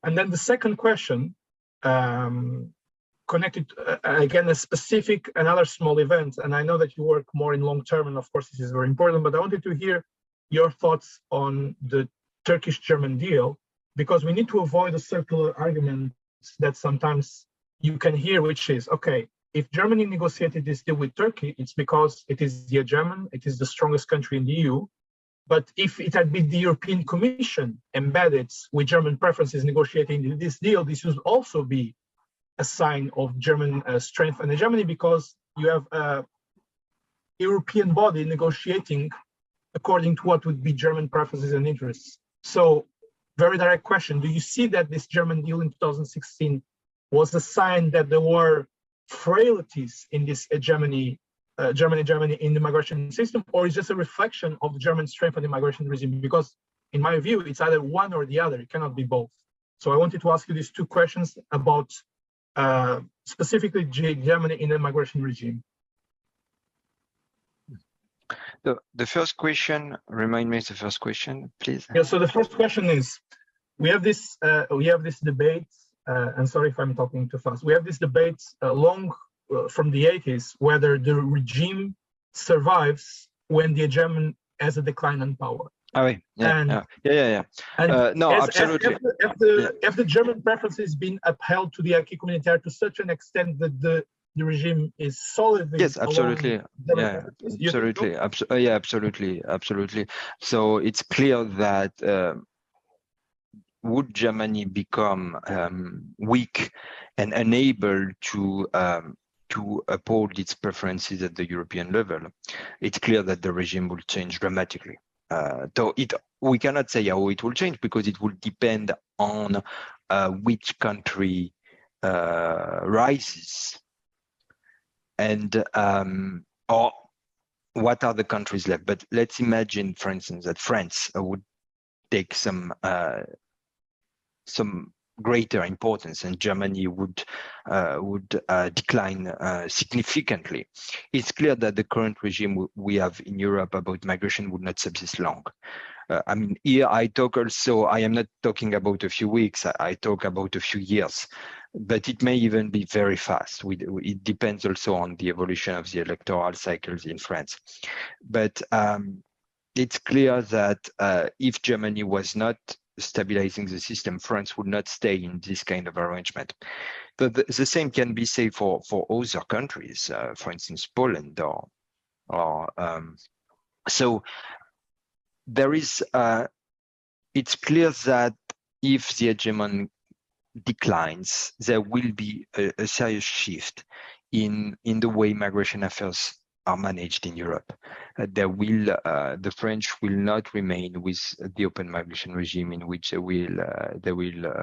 And then the second question, connected again, a specific, another small event. And I know that you work more in long term, and of course this is very important, but I wanted to hear your thoughts on the Turkish-German deal, because we need to avoid the circular arguments that sometimes you can hear, which is, okay, if Germany negotiated this deal with Turkey, it's because it is the hegemon, it is the strongest country in the EU. But if it had been the European Commission embedded with German preferences negotiating this deal, this would also be a sign of German strength and hegemony, because you have a European body negotiating according to what would be German preferences and interests. So, very direct question, do you see that this German deal in 2016 was a sign that there were frailties in this hegemony, German hegemony in the migration system, or is just a reflection of the German strength of the migration regime? Because in my view, it's either one or the other, it cannot be both. So I wanted to ask you these two questions about specifically Germany in the migration regime. The first question, remind me the first question, please. Yeah, so the first question is, we have this debate, and sorry if I'm talking too fast. We have this debate long from the 80s, whether the regime survives when the hegemon has a decline in power. Oh, yeah. And no, absolutely. If the German preference has been upheld to the acquis communautaire to such an extent that the regime is solidly. Yes, absolutely. Yeah, absolutely. Absolutely. So it's clear that would Germany become weak and unable to uphold its preferences at the European level, it's clear that the regime will change dramatically. So we cannot say how it will change, because it will depend on which country rises, and or what are the countries left. But let's imagine, for instance, that France would take some greater importance and Germany would decline significantly. It's clear that the current regime we have in Europe about migration would not subsist long. I mean, here I am not talking about a few weeks, I talk about a few years, but it may even be very fast. It depends also on the evolution of the electoral cycles in France. But it's clear that if Germany was not stabilizing the system, France would not stay in this kind of arrangement. But the same can be said for other countries, for instance, Poland so there is, it's clear that if the hegemon declines, there will be a serious shift in the way migration affairs are managed in Europe. The French will not remain with the open migration regime, in which they will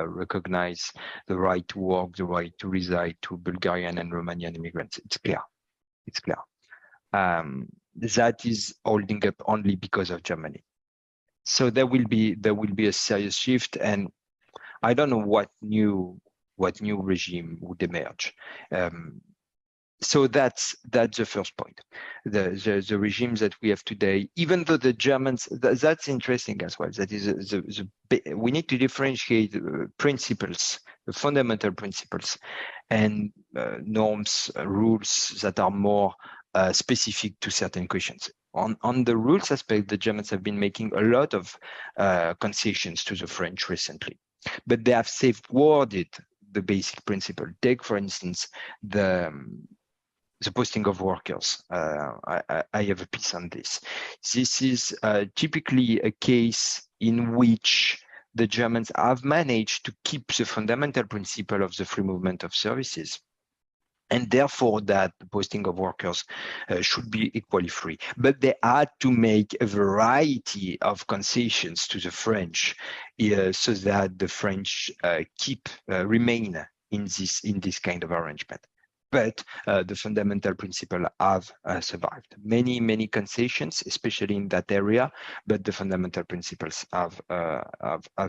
recognize the right to work, the right to reside to Bulgarian and Romanian immigrants. It's clear. That is holding up only because of Germany. So there will be a serious shift, and I don't know what new regime would emerge. So that's the first point. The regimes that we have today, even though the Germans, that's interesting as well. That is we need to differentiate principles, the fundamental principles, and norms, rules that are more specific to certain questions. On the rules aspect, the Germans have been making a lot of concessions to the French recently, but they have safeguarded the basic principle. Take, for instance, the posting of workers. I have a piece on this. This is typically a case in which the Germans have managed to keep the fundamental principle of the free movement of services, and therefore that the posting of workers should be equally free. But they had to make a variety of concessions to the French so that the French remain in this kind of arrangement. But the fundamental principle have survived. Many concessions, especially in that area, but the fundamental principles have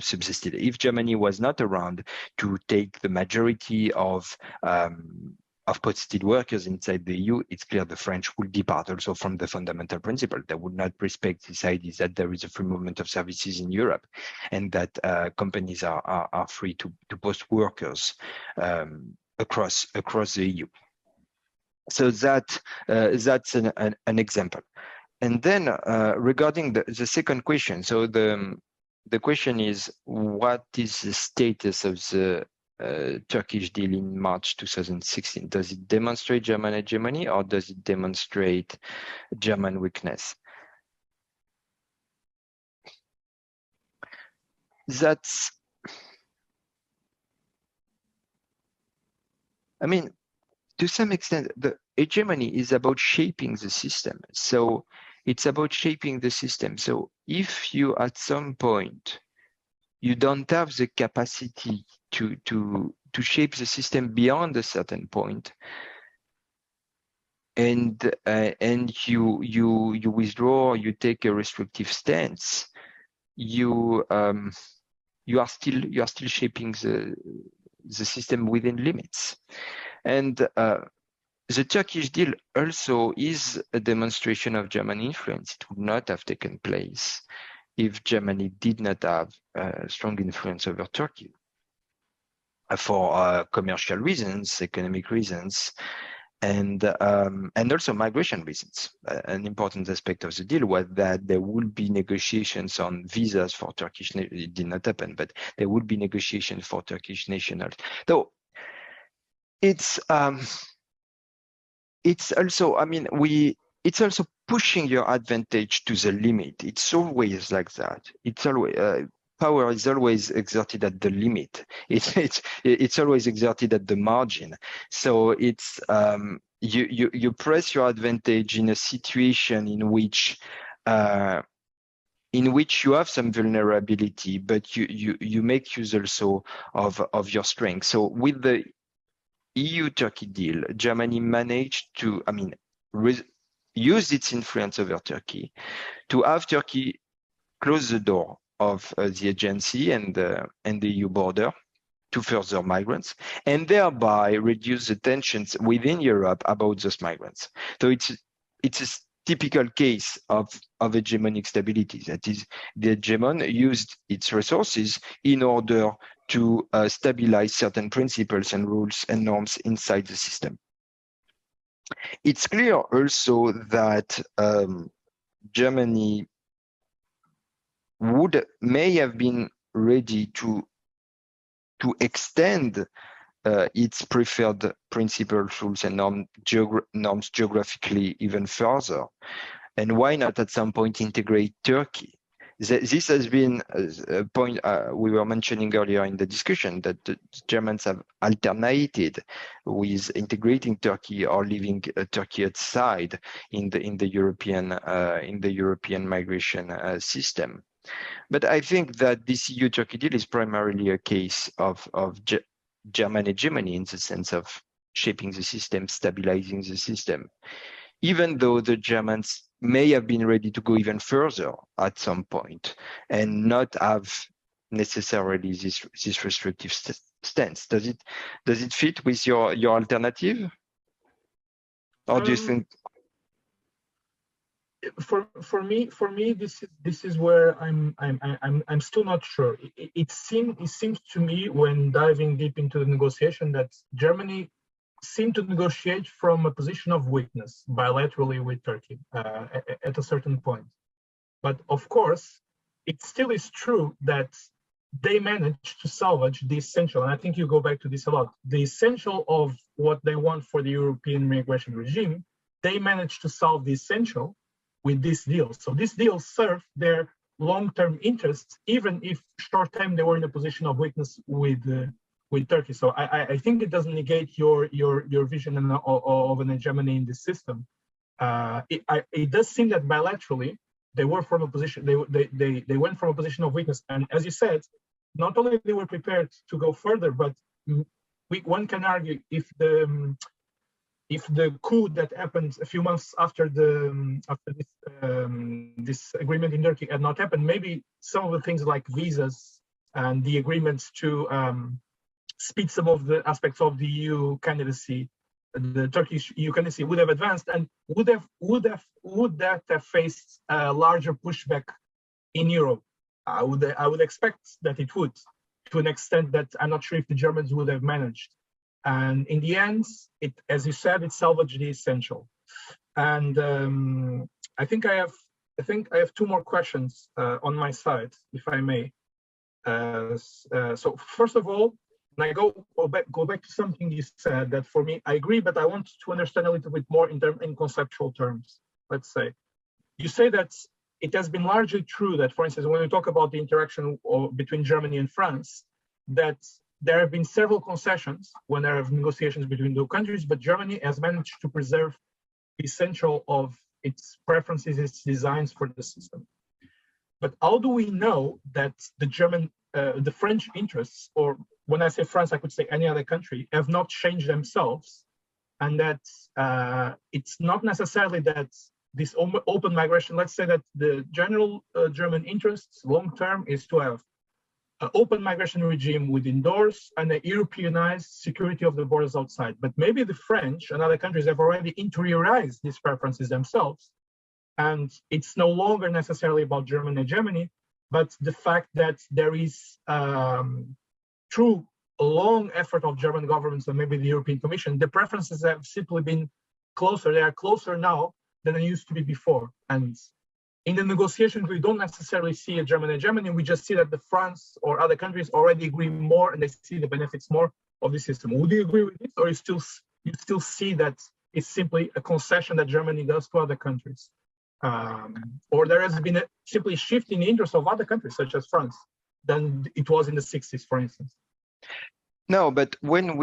subsisted. If Germany was not around to take the majority of posted workers inside the EU, it's clear the French would depart also from the fundamental principle. They would not respect this idea that there is a free movement of services in Europe and that companies are free to post workers across the EU. So that's an example. And then regarding the second question, so the question is, what is the status of the Turkish deal in March 2016? Does it demonstrate German hegemony or does it demonstrate German weakness? I mean, to some extent, the hegemony is about shaping the system. So it's about shaping the system. So if you, at some point, you don't have the capacity to shape the system beyond a certain point, and you withdraw, you take a restrictive stance, you are still shaping the system within limits. And the Turkish deal also is a demonstration of German influence. It would not have taken place if Germany did not have strong influence over Turkey for commercial reasons, economic reasons, and also migration reasons. An important aspect of the deal was that there would be negotiations on visas for Turkish. It did not happen, but there would be negotiations for Turkish nationals. So it's also, I mean, it's also pushing your advantage to the limit. It's always like that. It's always power is always exerted at the limit. It's always exerted at the margin. So it's you press your advantage in a situation in which you have some vulnerability, but you make use also of your strength. So with the EU-Turkey deal, Germany managed to, I mean, use its influence over Turkey to have Turkey close the door of the agency and the EU border to further migrants, and thereby reduce the tensions within Europe about those migrants. So it's a typical case of hegemonic stability. That is, the hegemon used its resources in order to stabilize certain principles and rules and norms inside the system. It's clear also that Germany may have been ready to extend its preferred principles, rules, and norms geographically even further. And why not at some point integrate Turkey? This has been a point we were mentioning earlier in the discussion, that the Germans have alternated with integrating Turkey or leaving Turkey outside in the European migration system. But I think that this EU-Turkey deal is primarily a case of German hegemony, in the sense of shaping the system, stabilizing the system, even though the Germans may have been ready to go even further at some point and not have necessarily this restrictive stance. Does it fit with your alternative, or do you think? For me, this is where I'm still not sure. It seems to me, when diving deep into the negotiation, that Germany seemed to negotiate from a position of weakness bilaterally with Turkey at a certain point. But of course, it still is true that they managed to salvage the essential, and I think you go back to this a lot, the essential of what they want for the European migration regime. They managed to solve the essential with this deal. So this deal served their long-term interests, even if short-term they were in a position of weakness with Turkey. So I think it doesn't negate your vision of an hegemony in this system. It does seem that bilaterally they were from a position, they went from a position of weakness, and as you said, not only they were prepared to go further, but one can argue if the coup that happened a few months after this agreement in Turkey had not happened, maybe some of the things like visas and the agreements to speed some of the aspects of the EU candidacy, the Turkish EU candidacy would have advanced, and would that have faced a larger pushback in Europe? I would expect that it would, to an extent that I'm not sure if the Germans would have managed. And in the end, as you said, it salvaged the essential. And I think I have two more questions on my side, if I may. So first of all, and I go back to something you said that for me I agree, but I want to understand a little bit more in conceptual terms. Let's say you say that it has been largely true that, for instance, when we talk about the interaction between Germany and France, that there have been several concessions when there are negotiations between the countries, but Germany has managed to preserve the essential of its preferences, its designs for the system. But how do we know that the French interests, or when I say France, I could say any other country, have not changed themselves, and that it's not necessarily that this open migration, let's say that the general German interests long-term is to have an open migration regime within doors and a Europeanized security of the borders outside. But maybe the French and other countries have already interiorized these preferences themselves. And it's no longer necessarily about German hegemony, but the fact that there is, through a long effort of German governments and maybe the European Commission, the preferences have simply been closer. They are closer now than they used to be before. And in the negotiations, we don't necessarily see a German hegemony. We just see that the France or other countries already agree more and they see the benefits more of the system. Would you agree with this, or you still see that it's simply a concession that Germany does to other countries? Or there has been a simply shift in the interest of other countries, such as France, than it was in the 60s, for instance? No, but what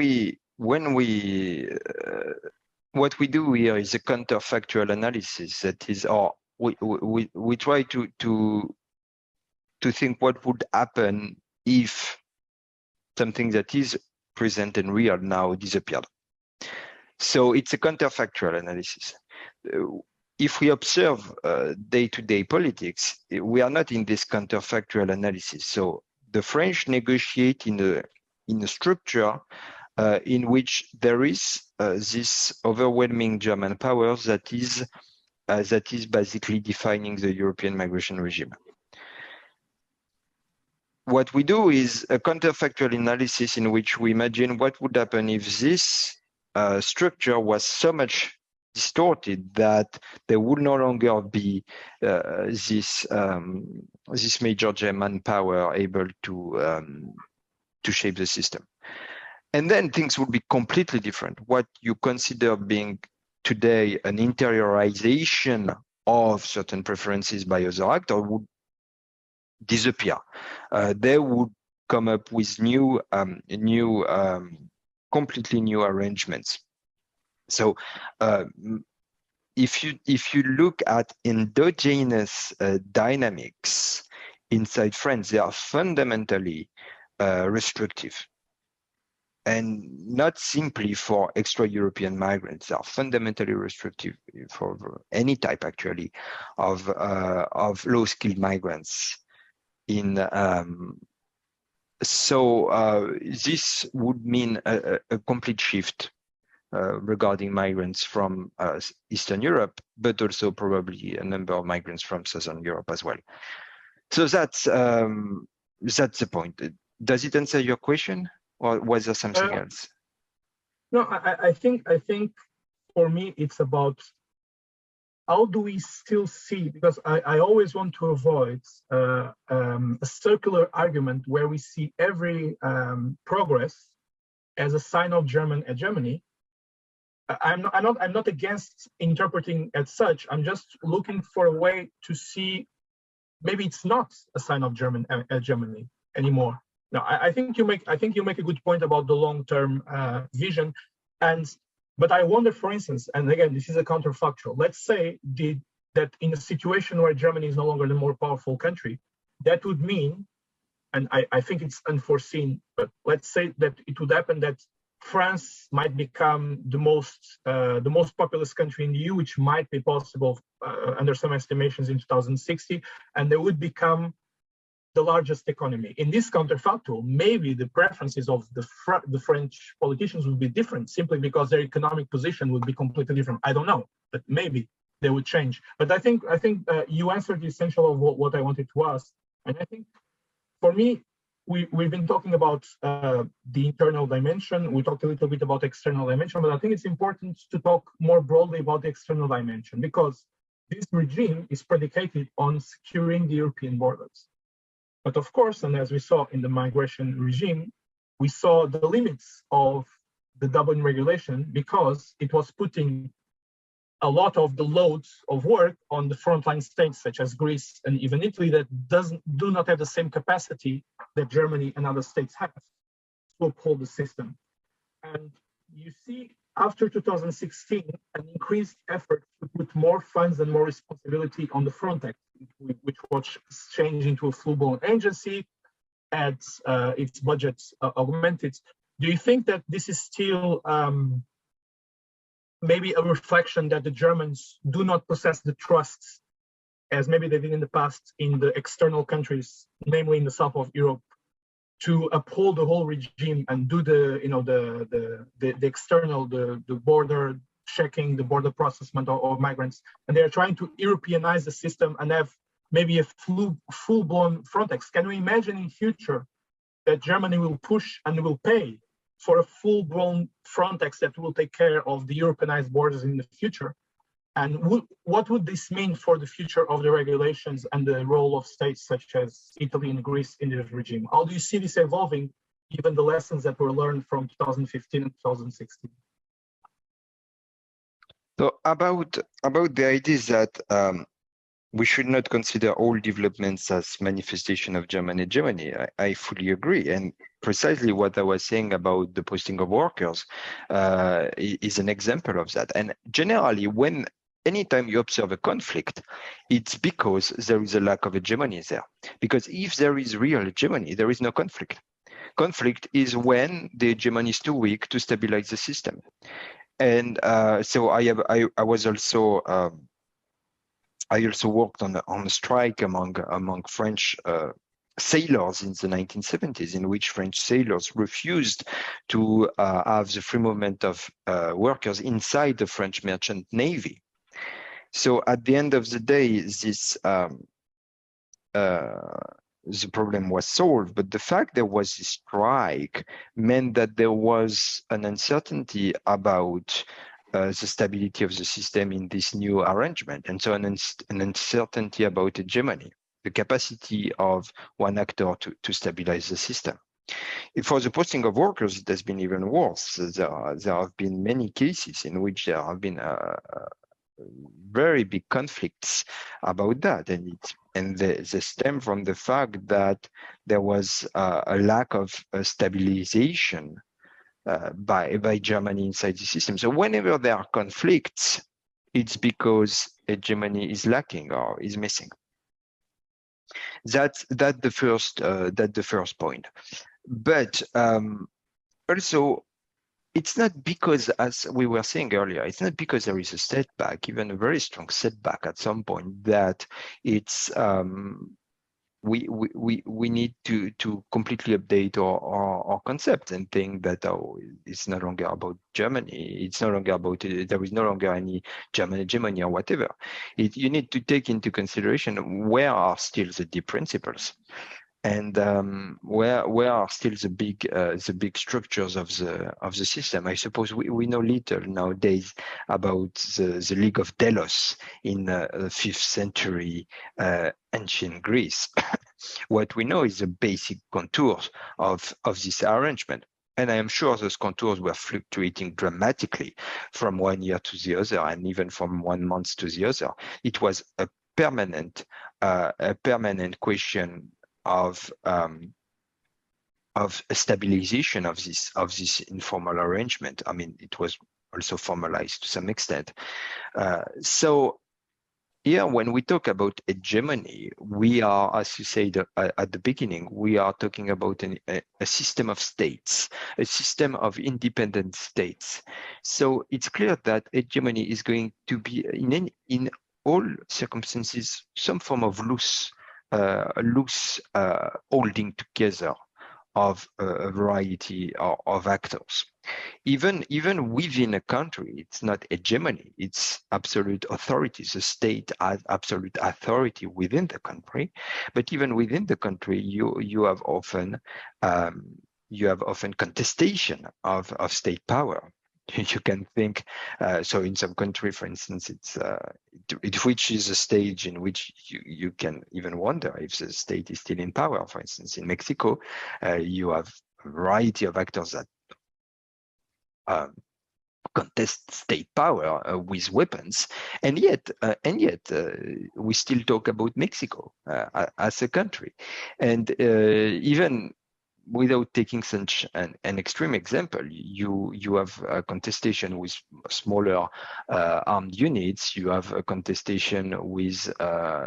we do here is a counterfactual analysis. That is, we try to think what would happen if something that is present and real now disappeared. So it's a counterfactual analysis. If we observe day-to-day politics, we are not in this counterfactual analysis. So the French negotiate in a structure in which there is this overwhelming German powers that is basically defining the European migration regime. What we do is a counterfactual analysis in which we imagine what would happen if this structure was so much distorted that there would no longer be this major German power able to shape the system. And then things would be completely different. What you consider being today an interiorization of certain preferences by other actors would disappear. They would come up with completely new arrangements. So if you look at endogenous dynamics inside France, they are fundamentally restrictive, and not simply for extra-European migrants. They are fundamentally restrictive for any type, actually, of low-skilled migrants. So this would mean a complete shift regarding migrants from Eastern Europe, but also probably a number of migrants from Southern Europe as well. So that's the point. Does it answer your question, or was there something else? No, I think for me it's about how do we still see, because I always want to avoid a circular argument where we see every progress as a sign of German hegemony. I'm not against interpreting as such. I'm just looking for a way to see maybe it's not a sign of Germany anymore. Now, I think you make a good point about the long-term vision, but I wonder, for instance, and again, this is a counterfactual. Let's say that in a situation where Germany is no longer the more powerful country, that would mean, and I think it's unforeseen, but let's say that it would happen that France might become the most populous country in the EU, which might be possible under some estimations in 2060, and they would become the largest economy. In this counterfactual, maybe the preferences of the French politicians would be different, simply because their economic position would be completely different. I don't know, but maybe they would change. But I think you answered the essential of what I wanted to ask, and I think for me, we've been talking about the internal dimension. We talked a little bit about external dimension, but I think it's important to talk more broadly about the external dimension, because this regime is predicated on securing the European borders. But of course, and as we saw in the migration regime, we saw the limits of the Dublin regulation, because it was putting a lot of the loads of work on the frontline states, such as Greece and even Italy, that do not have the same capacity that Germany and other states have to uphold the system. And you see, after 2016, an increased effort to put more funds and more responsibility on the Frontex, which was changed into a full-blown agency, had its budget augmented. Do you think that this is still maybe a reflection that the Germans do not possess the trust, as maybe they did in the past, in the external countries, namely in the south of Europe, to uphold the whole regime and do the external, the border checking, the border processment of migrants, and they are trying to Europeanize the system and have maybe a full-blown Frontex? Can we imagine in future that Germany will push and will pay for a full-blown Frontex that will take care of the Europeanized borders in the future? And what would this mean for the future of the regulations and the role of states such as Italy and Greece in this regime? How do you see this evolving, given the lessons that were learned from 2015 and 2016? So about the idea that we should not consider all developments as manifestation of German hegemony. I fully agree. And precisely what I was saying about the posting of workers is an example of that. And generally, anytime you observe a conflict, it's because there is a lack of hegemony there. Because if there is real hegemony, there is no conflict. Conflict is when the hegemony is too weak to stabilize the system. And so I also worked on a strike among French sailors in the 1970s, in which French sailors refused to have the free movement of workers inside the French merchant navy. So at the end of the day, the problem was solved, but the fact there was a strike meant that there was an uncertainty about the stability of the system in this new arrangement, and so an uncertainty about hegemony, the capacity of one actor to stabilize the system. For the posting of workers, it has been even worse. There have been many cases in which there have been very big conflicts about that, and they stem from the fact that there was a lack of stabilization by Germany inside the system. So whenever there are conflicts, it's because hegemony is lacking or is missing. That's the first point. But also, it's not because, as we were saying earlier, it's not because there is a setback, even a very strong setback at some point, that it's we need to completely update our concept and think that it's no longer about Germany. It's no longer about there is no longer any German hegemony or whatever. You need to take into consideration where are still the deep principles, and where are still the big structures of the system. I suppose we know little nowadays about the League of Delos in 5th century ancient Greece. What we know is the basic contours of this arrangement. And I am sure those contours were fluctuating dramatically from one year to the other, and even from one month to the other. It was a permanent question of a stabilization of this informal arrangement. I mean, it was also formalized to some extent. So here, when we talk about hegemony, we are, as you said at the beginning, we are talking about a system of states, a system of independent states. So it's clear that hegemony is going to be in all circumstances some form of loose holding together of a variety of actors. Even within a country, it's not hegemony, it's absolute authority. The state has absolute authority within the country, but even within the country, you have often contestation of state power. You can think, so in some country, for instance, it reaches a stage in which you can even wonder if the state is still in power. For instance, in Mexico, you have a variety of actors that contest state power with weapons, and yet we still talk about Mexico as a country, and even without taking such an extreme example, you have a contestation with smaller armed units. You have a contestation with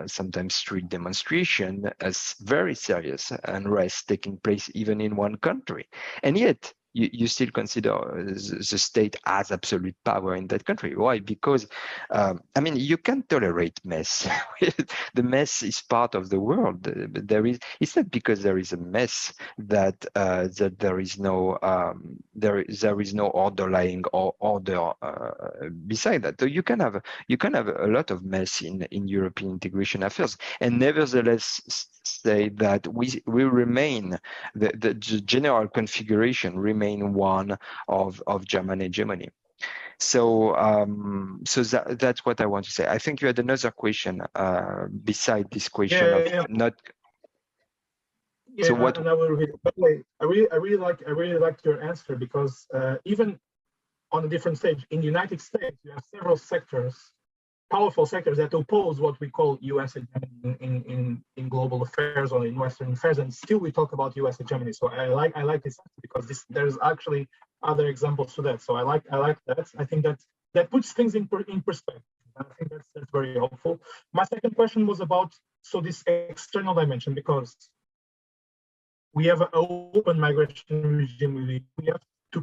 sometimes street demonstration, as very serious unrest taking place even in one country, and yet you still consider the state as absolute power in that country. Why? Because I mean, you can tolerate mess. The mess is part of the world. It's not because there is a mess that there is no underlying or order beside that. So you can have a lot of mess in European integration affairs, and nevertheless say that we remain the general configuration remain one of German hegemony. So that's what I want to say. I think you had another question beside this question of not. Yeah, so what? And I will read. By the way, I really like your answer, because even on a different stage in the United States, you have several sectors, powerful sectors that oppose what we call U.S. hegemony in global affairs or in Western affairs, and still we talk about U.S. hegemony. So I like this because there's actually other examples to that. So I like that. I think that puts things in perspective. I think that's very helpful. My second question was about this external dimension, because we have an open migration regime. We have to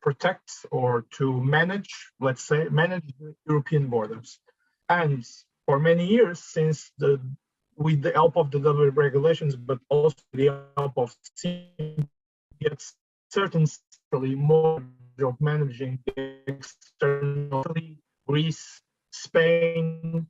protect or to manage, let's say, manage the European borders. And for many years, with the help of the double regulations, but also the help of certainly more of managing the external, Greece, Spain,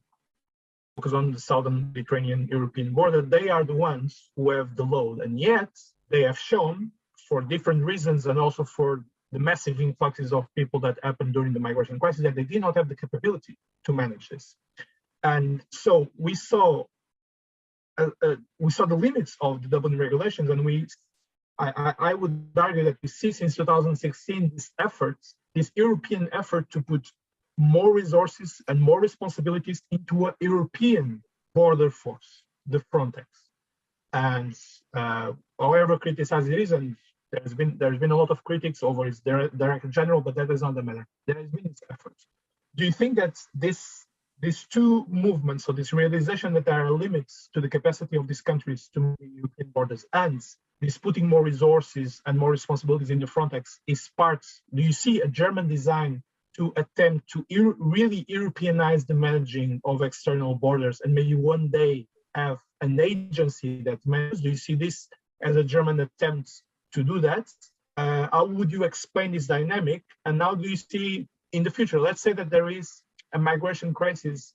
focus on the southern Mediterranean European border, they are the ones who have the load. And yet they have shown, for different reasons and also for the massive influxes of people that happened during the migration crisis, that they did not have the capability to manage this. And so we saw the limits of the Dublin regulations, and I would argue that we see since 2016 this European effort to put more resources and more responsibilities into a European border force, the Frontex. And however criticized it is, and there's been a lot of critics over its Director General, but that is not the matter. There has been its efforts. Do you think that these two movements, so this realization that there are limits to the capacity of these countries to move European borders, and this putting more resources and more responsibilities in the Frontex is part? Do you see a German design to attempt to really Europeanize the managing of external borders, and maybe one day have an agency that manages? Do you see this as a German attempt to do that? How would you explain this dynamic? And how do you see in the future? Let's say that there is a migration crisis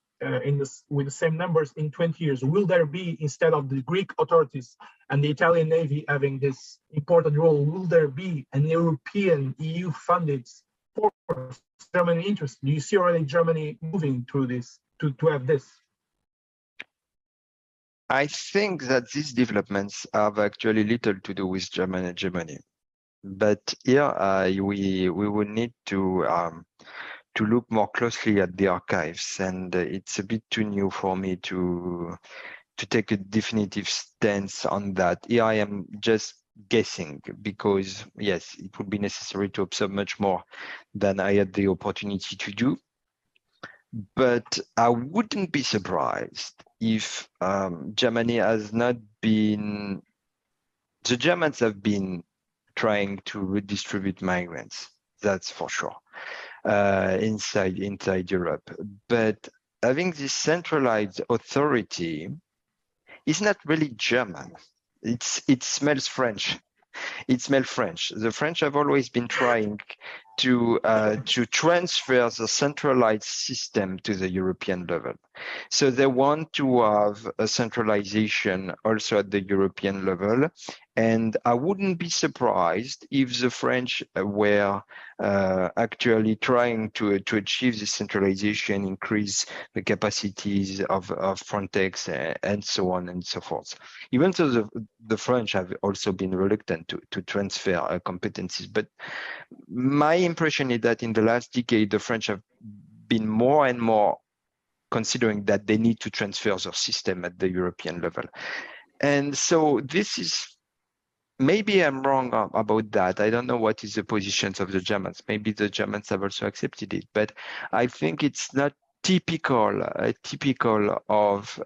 with the same numbers in 20 years. Will there be, instead of the Greek authorities and the Italian Navy having this important role, will there be an European EU-funded force, German interest? Do you see already Germany moving through this to have this? I think that these developments have actually little to do with German hegemony, but here we would need to look more closely at the archives, and it's a bit too new for me to take a definitive stance on that. Here I am just guessing, because yes, it would be necessary to observe much more than I had the opportunity to do. But I wouldn't be surprised if Germany has not been, the Germans have been trying to redistribute migrants, that's for sure, inside Europe. But having this centralized authority is not really German. It smells French. It smells French. The French have always been trying to transfer the centralized system to the European level. So they want to have a centralization also at the European level. And I wouldn't be surprised if the French were actually trying to achieve this centralization, increase the capacities of Frontex, and so on and so forth. Even though the French have also been reluctant to transfer competencies. But my impression is that in the last decade, the French have been more and more considering that they need to transfer their system at the European level. And so this is, maybe I'm wrong about that. I don't know what is the positions of the Germans. Maybe the Germans have also accepted it, but I think it's not typical of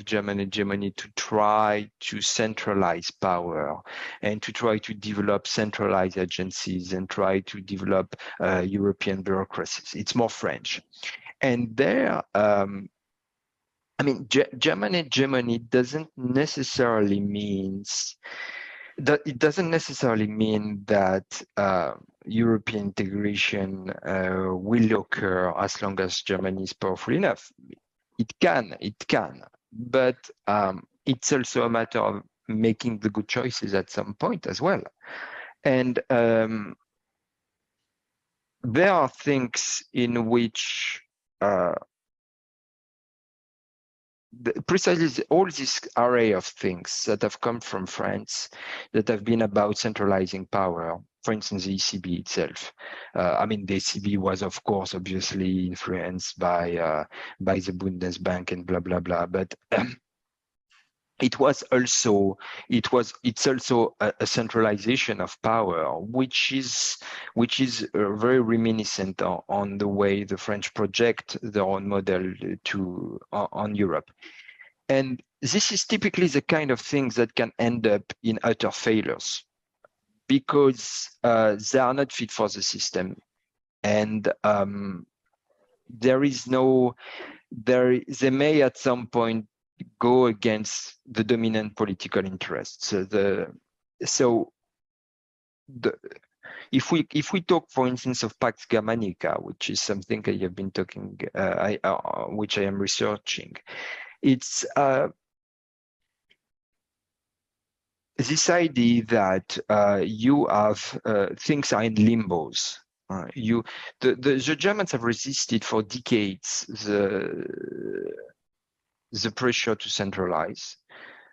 German hegemony to try to centralize power and to try to develop centralized agencies and try to develop European bureaucracies. It's more French. And there, I mean, German hegemony doesn't necessarily mean that European integration will occur as long as Germany is powerful enough. It can, but it's also a matter of making the good choices at some point as well. And there are things in which precisely all this array of things that have come from France that have been about centralizing power. For instance, the ECB itself. I mean, the ECB was, of course, obviously influenced by the Bundesbank and blah blah blah. But it's also a centralization of power, which is very reminiscent on the way the French project their own model on Europe. And this is typically the kind of things that can end up in utter failures, because they are not fit for the system, and they may at some point go against the dominant political interests. If we talk, for instance, of Pax Germanica, which is something I have been talking, which I am researching, it's this idea that you have things are in limbos. The Germans have resisted for decades the pressure to centralize.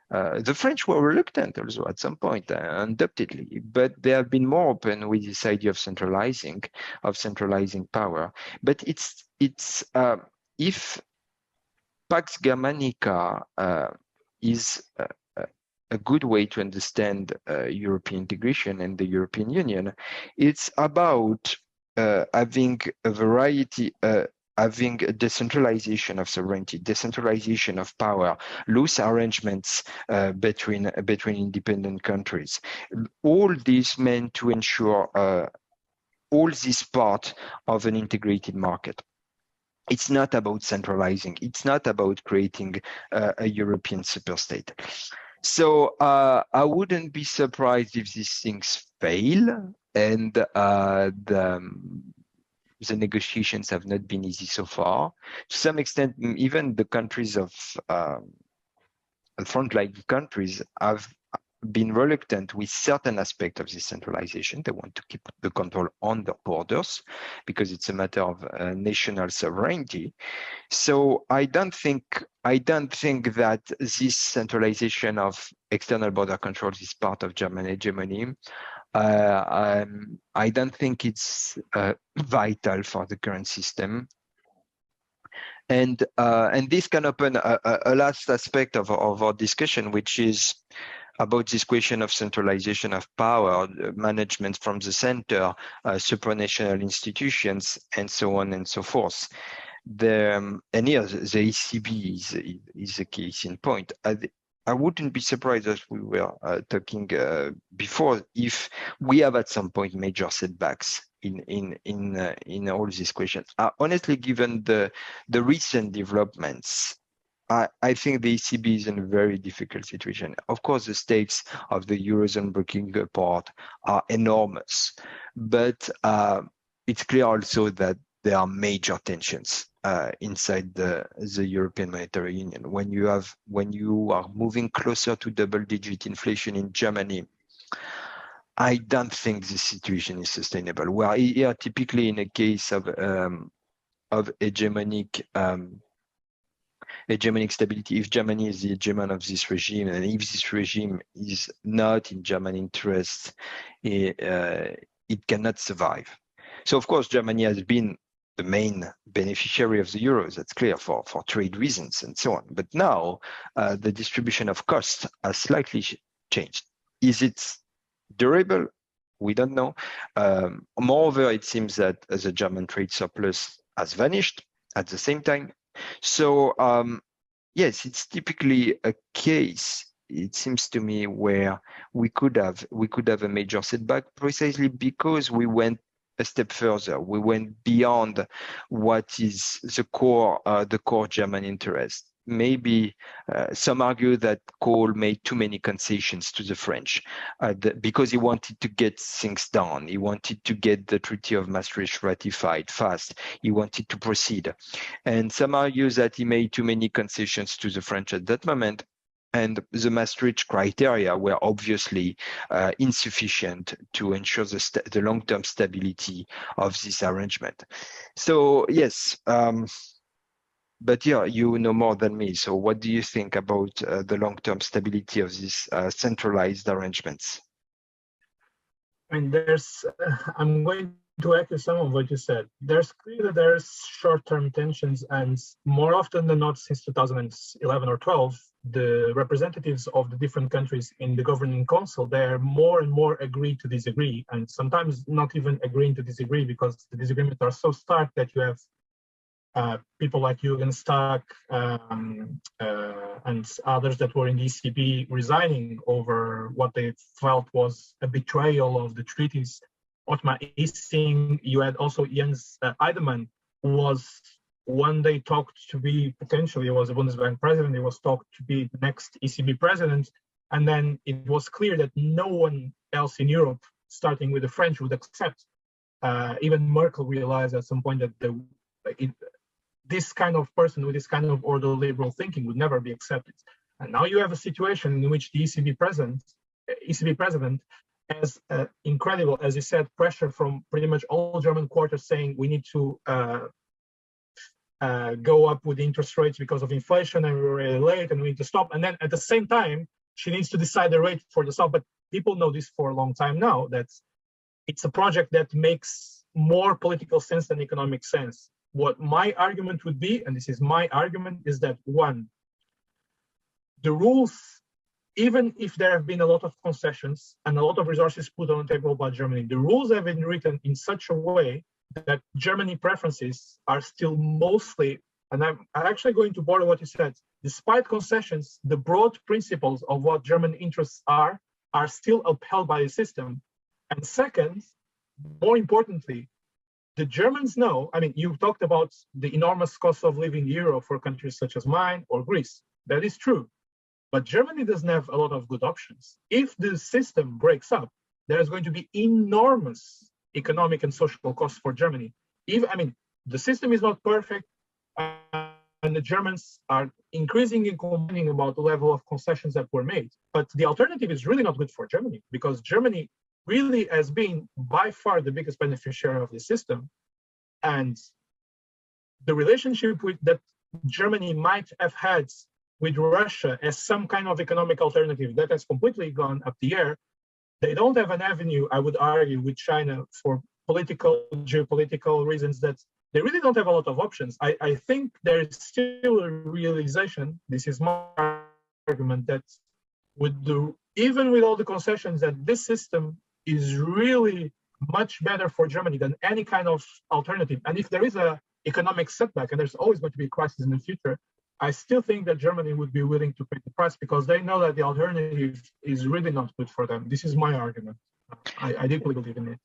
The French were reluctant also at some point, undoubtedly, but they have been more open with this idea of centralizing power. But it's if Pax Germanica is a good way to understand European integration and the European Union, it's about having a variety. Having a decentralization of sovereignty, decentralization of power, loose arrangements between independent countries. All this meant to ensure all this part of an integrated market. It's not about centralizing. It's not about creating a European superstate. So I wouldn't be surprised if these things fail, and the negotiations have not been easy so far. To some extent, even the countries of frontline countries have been reluctant with certain aspects of this centralization. They want to keep the control on their borders because it's a matter of national sovereignty. So I don't think that this centralization of external border controls is part of German hegemony. I don't think it's vital for the current system. And this can open a last aspect of our discussion, which is about this question of centralization of power, management from the center, supranational institutions, and so on and so forth. And here the ECB is a case in point. I wouldn't be surprised, as we were talking before, if we have at some point major setbacks in all these questions. Honestly, given the recent developments, I think the ECB is in a very difficult situation. Of course, the stakes of the Eurozone breaking apart are enormous, but it's clear also that there are major tensions inside the European Monetary Union. When you are moving closer to double-digit inflation in Germany, I don't think this situation is sustainable. We are here typically in a case of hegemonic stability. If Germany is the hegemon of this regime, and if this regime is not in German interest, it cannot survive. So of course, Germany has been the main beneficiary of the euro, that's clear, for trade reasons and so on. But now the distribution of costs has slightly changed. Is it durable? We don't know. Moreover, it seems that the German trade surplus has vanished at the same time. So yes, it's typically a case, it seems to me, where we could have a major setback precisely because we went a step further. We went beyond what is the core German interest. Maybe some argue that Kohl made too many concessions to the French because he wanted to get things done. He wanted to get the Treaty of Maastricht ratified fast. He wanted to proceed. And some argue that he made too many concessions to the French at that moment. And the Maastricht criteria were obviously insufficient to ensure the long-term stability of this arrangement. So yes, but yeah, you know more than me. So what do you think about the long-term stability of these centralized arrangements? I mean, I'm going to echo some of what you said. There's short-term tensions, and more often than not, since 2011 or 12, the representatives of the different countries in the governing council, they're more and more agree to disagree, and sometimes not even agreeing to disagree because the disagreements are so stark that you have people like Jürgen Stark and others that were in the ECB resigning over what they felt was a betrayal of the treaties. Otmar Issing, you had also Jens Eidemann, who was one day talked to be, potentially, was a Bundesbank president, he was talked to be the next ECB president, and then it was clear that no one else in Europe, starting with the French, would accept. Even Merkel realized at some point that this kind of person with this kind of ordoliberal thinking would never be accepted. And now you have a situation in which the ECB president has incredible, as you said, pressure from pretty much all German quarters saying we need to go up with interest rates because of inflation and we're really late and we need to stop. And then at the same time, she needs to decide the rate for the stop. But people know this for a long time now, that it's a project that makes more political sense than economic sense. What my argument would be, and this is my argument, is that one, the rules, even if there have been a lot of concessions and a lot of resources put on the table by Germany, the rules have been written in such a way that Germany preferences are still mostly, and I'm actually going to borrow what you said, despite concessions, the broad principles of what German interests are still upheld by the system. And second, more importantly, the Germans know, I mean, you talked about the enormous cost of living euro for countries such as mine or Greece. That is true. But Germany doesn't have a lot of good options. If the system breaks up, there's going to be enormous economic and social costs for Germany. The system is not perfect, and the Germans are increasingly complaining about the level of concessions that were made. But the alternative is really not good for Germany, because Germany really has been by far the biggest beneficiary of the system. And the relationship that Germany might have had with Russia as some kind of economic alternative, that has completely gone up the air. they don't have an avenue, I would argue, with China for geopolitical reasons that they really don't have a lot of options. I think there is still a realization, this is my argument, that even with all the concessions, that this system is really much better for Germany than any kind of alternative. And if there is a economic setback, and there's always going to be a crisis in the future, I still think that Germany would be willing to pay the price because they know that the alternative is really not good for them. This is my argument. I deeply believe in it.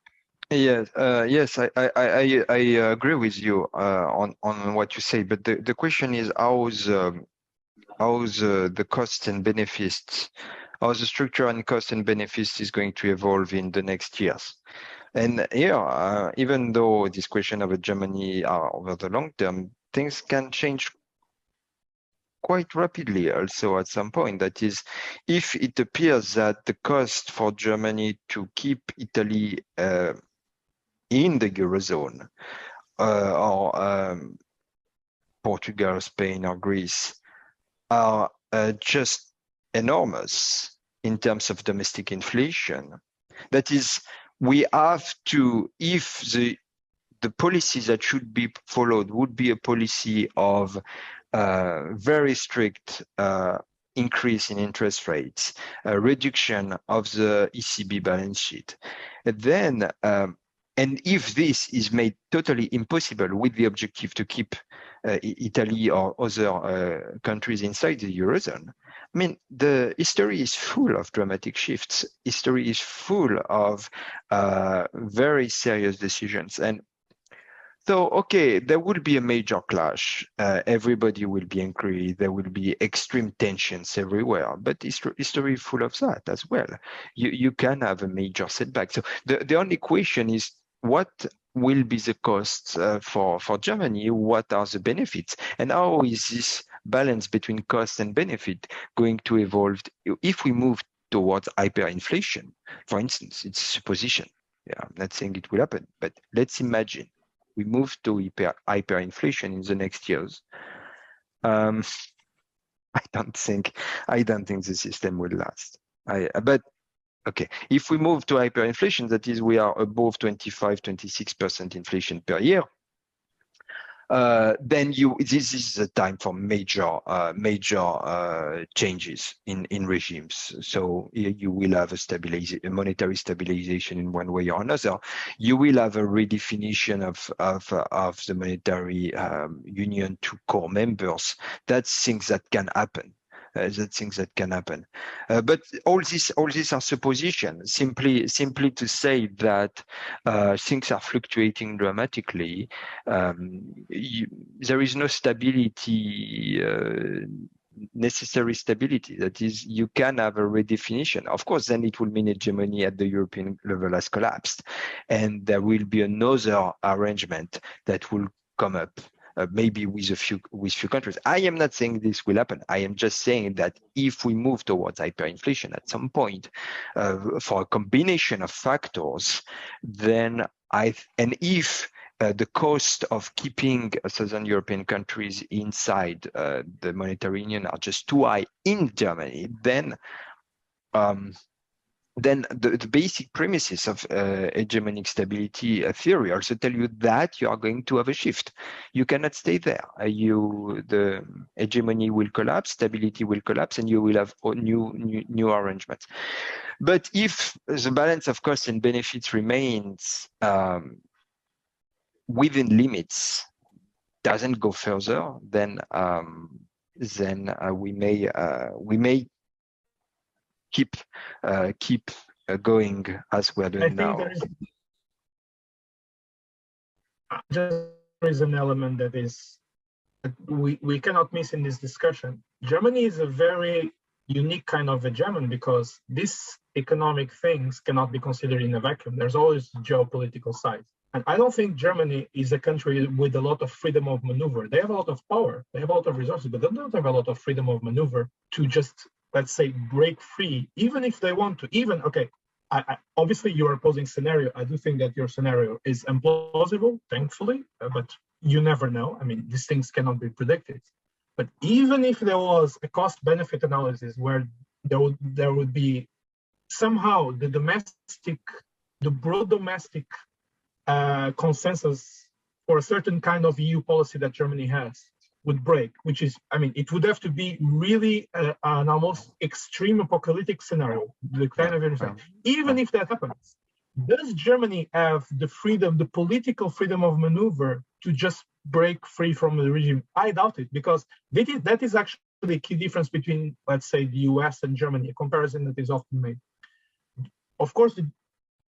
Yes, I agree with you on what you say, but the question is how's the costs and benefits, how the structure and cost and benefits is going to evolve in the next years. And here, even though this question of Germany are over the long term, things can change quite rapidly also at some point. That is, if it appears that the cost for Germany to keep Italy in the Eurozone or Portugal, Spain, or Greece are just enormous in terms of domestic inflation. That is, we have to, if the policies that should be followed would be a policy of very strict increase in interest rates, a reduction of the ECB balance sheet, then and if this is made totally impossible with the objective to keep Italy or other countries inside the Eurozone, I mean, the history is full of dramatic shifts. History is full of very serious decisions. And so, okay, there will be a major clash. Everybody will be angry. There will be extreme tensions everywhere. But history is full of that as well. You can have a major setback. So the only question is, what will be the costs for Germany? What are the benefits? And how is this balance between cost and benefit going to evolve if we move towards hyperinflation? For instance, it's a supposition. Yeah, I'm not saying it will happen, but let's imagine we move to hyperinflation in the next years. I don't think the system will last. But okay, if we move to hyperinflation, that is, we are above 25-26% inflation per year, then this is the time for major changes in regimes. So you will have a monetary stabilization in one way or another. You will have a redefinition of the monetary union to core members. That's things that can happen. But all these are suppositions. Simply to say that things are fluctuating dramatically, there is no stability, necessary stability. That is, you can have a redefinition. Of course, then it will mean hegemony at the European level has collapsed, and there will be another arrangement that will come up. Maybe with few countries. I am not saying this will happen. I am just saying that if we move towards hyperinflation at some point, for a combination of factors, then if the cost of keeping Southern European countries inside the monetary union are just too high in Germany, then the basic premises of hegemonic stability theory also tell you that you are going to have a shift. You cannot stay there. The hegemony will collapse, stability will collapse, and you will have new arrangements. But if the balance of costs and benefits remains within limits, doesn't go further, then we may keep going as we're doing now. There is an element that we cannot miss in this discussion. Germany is a very unique kind of hegemony because these economic things cannot be considered in a vacuum. There's always geopolitical sides. And I don't think Germany is a country with a lot of freedom of maneuver. They have a lot of power, they have a lot of resources, but they don't have a lot of freedom of maneuver to just, let's say, break free, even if they want to. Obviously your opposing scenario, I do think that your scenario is implausible, thankfully, but you never know. I mean, these things cannot be predicted. But even if there was a cost-benefit analysis where there would be somehow the broad domestic consensus for a certain kind of EU policy that Germany has would break, which is, I mean, it would have to be really an almost extreme apocalyptic scenario, the kind of even if that happens. Does Germany have the freedom, the political freedom of maneuver to just break free from the regime? I doubt it, because that is actually a key difference between, let's say, the US and Germany, a comparison that is often made. Of course, the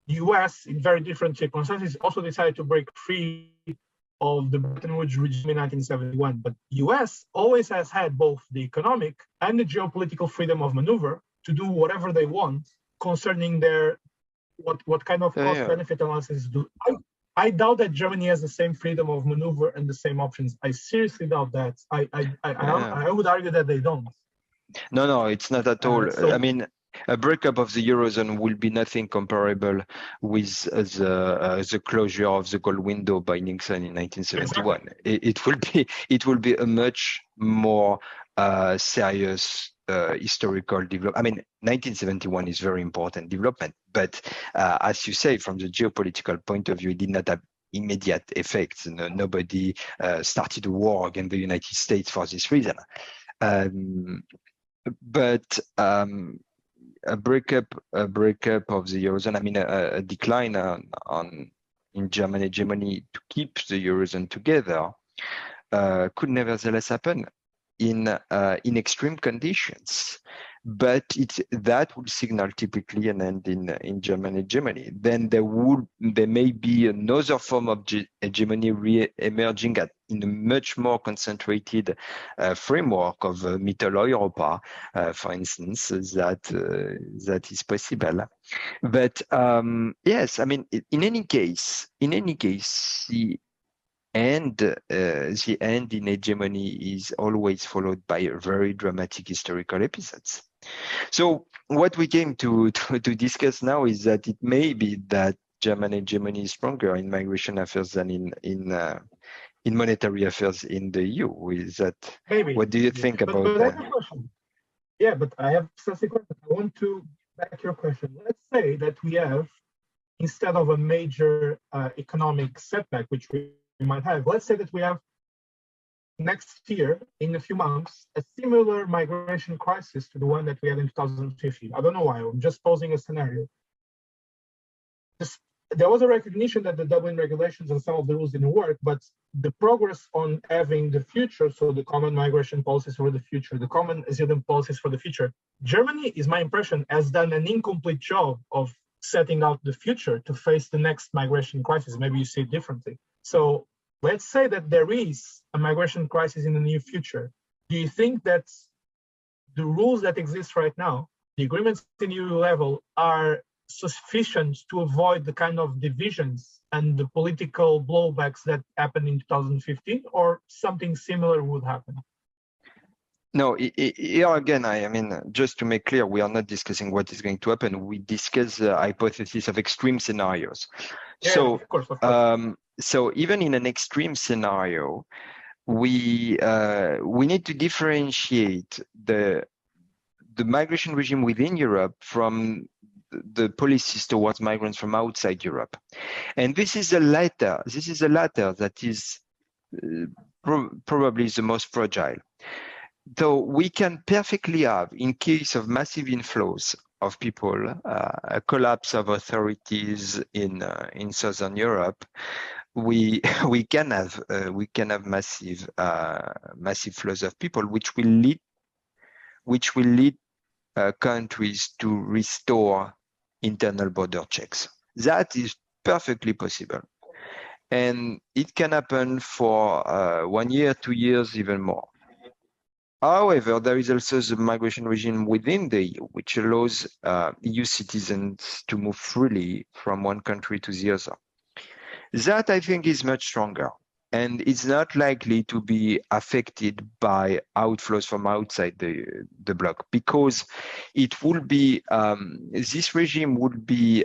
US, in very different circumstances, also decided to break free of the Bretton Woods regime in 1971. But US always has had both the economic and the geopolitical freedom of maneuver to do whatever they want concerning their what kind of cost-benefit analysis do. I doubt that Germany has the same freedom of maneuver and the same options. I seriously doubt that. I would argue that they don't. No, it's not at all. I mean, a breakup of the Eurozone will be nothing comparable with the closure of the gold window by Nixon in 1971. Exactly. It will be a much more serious historical development. I mean, 1971 is very important development, but as you say, from the geopolitical point of view, it did not have immediate effects. Nobody started a war against the United States for this reason. But a breakup of the Eurozone, I mean, a decline in German hegemony to keep the Eurozone together could nevertheless happen in extreme conditions. But that would signal typically an end in German hegemony. Then there may be another form of hegemony re-emerging in a much more concentrated framework of Middle Europa, for instance, that is possible. But yes, I mean, in any case, the end in hegemony is always followed by a very dramatic historical episodes. So what we came to discuss now is that it may be that German hegemony is stronger in migration affairs than in monetary affairs in the EU. Is that maybe? What do you think about that? I have a question. Yeah, but I have such a question. I want to back your question. Let's say that we have, instead of a major economic setback, which we might have, let's say that we have next year, in a few months, a similar migration crisis to the one that we had in 2015. I don't know why, I'm just posing a scenario. There was a recognition that the Dublin regulations and some of the rules didn't work, but the progress on having the future, so the common migration policies for the future, the common asylum policies for the future, Germany, is my impression, has done an incomplete job of setting out the future to face the next migration crisis. Maybe you see it differently. So let's say that there is a migration crisis in the near future. Do you think that the rules that exist right now, the agreements in EU level, are sufficient to avoid the kind of divisions and the political blowbacks that happened in 2015, or something similar would happen? No, here again, I mean, just to make clear, we are not discussing what is going to happen. We discuss the hypothesis of extreme scenarios. Yeah, so, of course. So even in an extreme scenario, we need to differentiate the migration regime within Europe from the policies towards migrants from outside Europe. And this is the latter. That is probably the most fragile. Though we can perfectly have, in case of massive inflows of people, a collapse of authorities in Southern Europe, we can have massive flows of people, which will lead countries to restore internal border checks. That is perfectly possible, and it can happen for 1 year, 2 years, even more. However, there is also the migration regime within the EU, which allows EU citizens to move freely from one country to the other. That, I think, is much stronger, and it's not likely to be affected by outflows from outside the bloc, because it will be, this regime would be,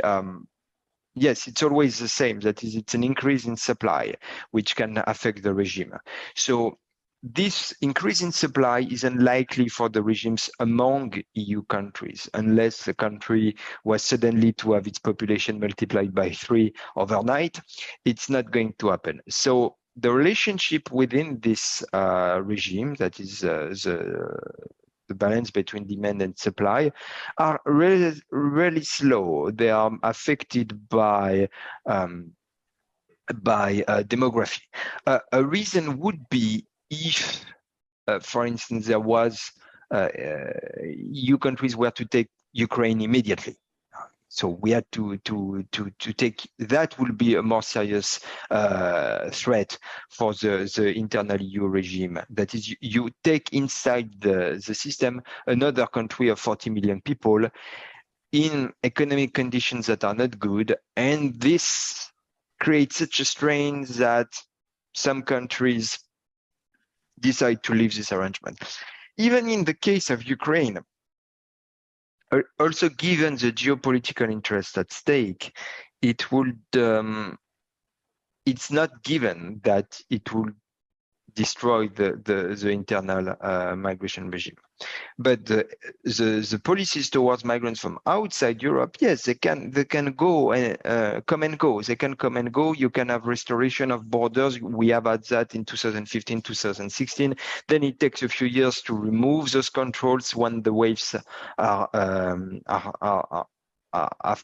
yes, it's always the same. That is, it's an increase in supply, which can affect the regime. So this increase in supply is unlikely for the regimes among EU countries, unless the country was suddenly to have its population multiplied by 3 overnight. It's not going to happen. So the relationship within this regime, that is the balance between demand and supply, are really slow. They are affected by demography. A reason would be if, for instance, there was EU countries were to take Ukraine immediately. So we had to take, that will be a more serious threat for the internal EU regime. That is, you take inside the system another country of 40 million people in economic conditions that are not good, and this creates such a strain that some countries decide to leave this arrangement. Even in the case of Ukraine, also given the geopolitical interest at stake, it would it's not given that it will destroy the internal migration regime. But the policies towards migrants from outside Europe, yes, they can go come and go. They can come and go. You can have restoration of borders. We have had that in 2015, 2016. Then it takes a few years to remove those controls when the waves have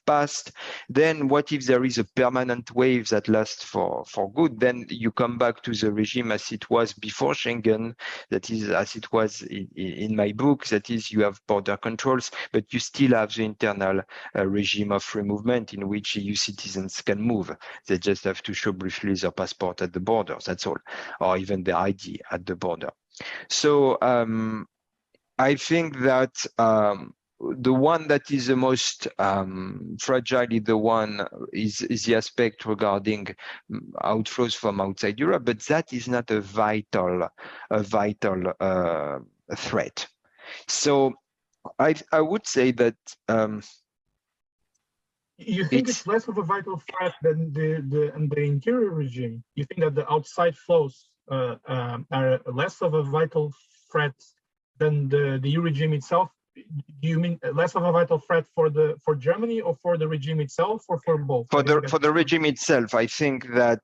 passed. Then what if there is a permanent wave that lasts for good? Then you come back to the regime as it was before Schengen, that is as it was in my book, that is you have border controls, but you still have the internal regime of free movement in which EU citizens can move. They just have to show briefly their passport at the border, that's all, or even their ID at the border. So I think that the one that is the most fragile is the aspect regarding outflows from outside Europe, but that is not a vital threat. So I would say that you think it's less of a vital threat than the interior regime? You think that the outside flows are less of a vital threat than the EU regime itself? Do you mean less of a vital threat for Germany, or for the regime itself, or for both? For the regime itself, I think that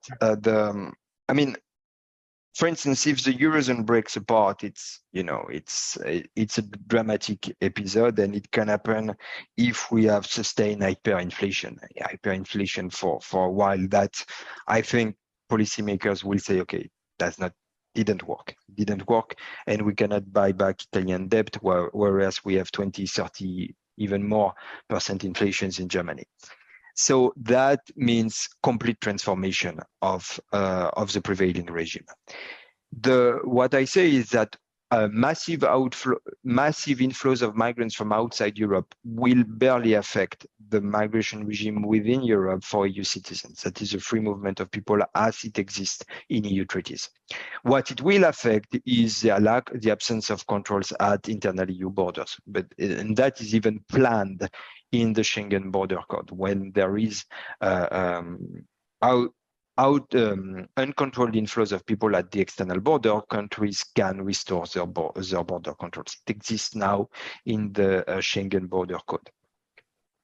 for instance, if the Eurozone breaks apart, it's a dramatic episode, and it can happen if we have sustained hyperinflation for a while. That I think policymakers will say, okay, didn't work, and we cannot buy back Italian debt, whereas we have 20, 30, even more % inflations in Germany. So that means complete transformation of the prevailing regime. What I say is that massive inflows of migrants from outside Europe will barely affect the migration regime within Europe for EU citizens. That is the free movement of people as it exists in EU treaties. What it will affect is the absence of controls at internal EU borders, and that is even planned in the Schengen Border Code. When there is uncontrolled inflows of people at the external border, countries can restore their border controls. It exists now in the Schengen Border Code.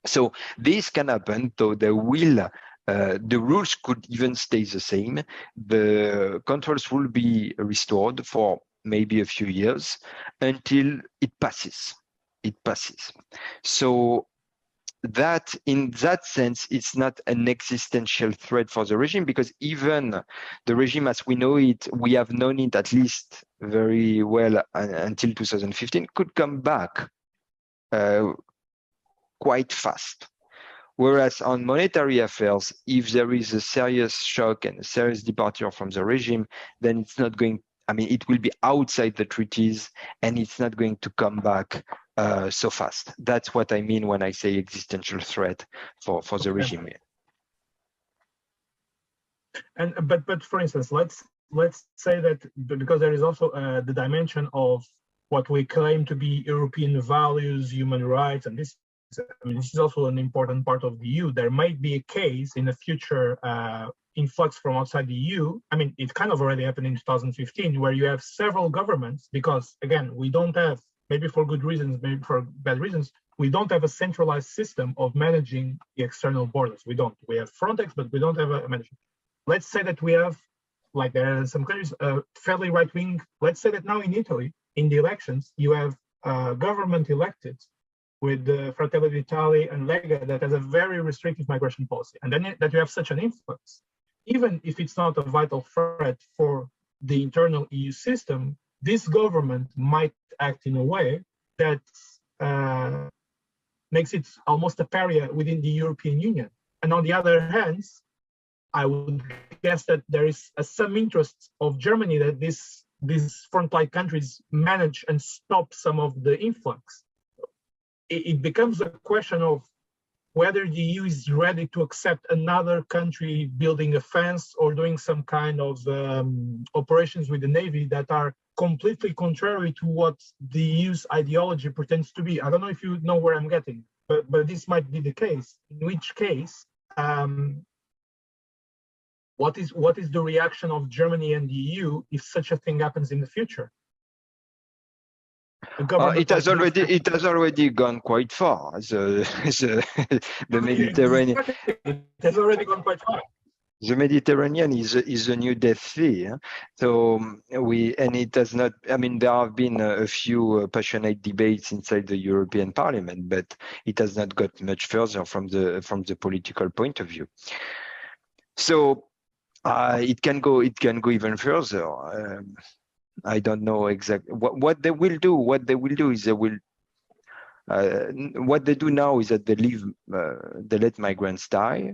So this can happen, though the rules could even stay the same. The controls will be restored for maybe a few years until it passes. So that in that sense, it's not an existential threat for the regime, because even the regime as we know it, we have known it at least very well until 2015, could come back quite fast. Whereas on monetary affairs, if there is a serious shock and a serious departure from the regime, then it's not going, it will be outside the treaties, and it's not going to come back so fast. That's what I mean when I say existential threat for the regime. And but for instance, let's say that, because there is also the dimension of what we claim to be European values, human rights, and this is also an important part of the EU. There might be a case in a future influx from outside the EU. I mean, it kind of already happened in 2015, where you have several governments, because again, we don't have, maybe for good reasons, maybe for bad reasons, we don't have a centralized system of managing the external borders. We don't. We have Frontex, but we don't have a management. Let's say that we have, like there are in some countries, fairly right-wing. Let's say that now in Italy, in the elections, you have government elected with Fratelli d'Italia and Lega that has a very restrictive migration policy. And then that you have such an influx, even if it's not a vital threat for the internal EU system, this government might act in a way that makes it almost a pariah within the European Union. And on the other hand, I would guess that there is some interest of Germany that these frontline countries manage and stop some of the influx. It becomes a question of whether the EU is ready to accept another country building a fence or doing some kind of operations with the Navy that are completely contrary to what the EU's ideology pretends to be. I don't know if you know where I'm getting, but this might be the case, in which case, what is the reaction of Germany and the EU if such a thing happens in the future? It has already gone quite far. The Mediterranean. It has already gone quite far. The Mediterranean is a new Death Sea. So and it does not. I mean, there have been a few passionate debates inside the European Parliament, but it has not got much further from the political point of view. So it can go even further. I don't know exactly what they will do. What they will do is what they do now is that they let migrants die.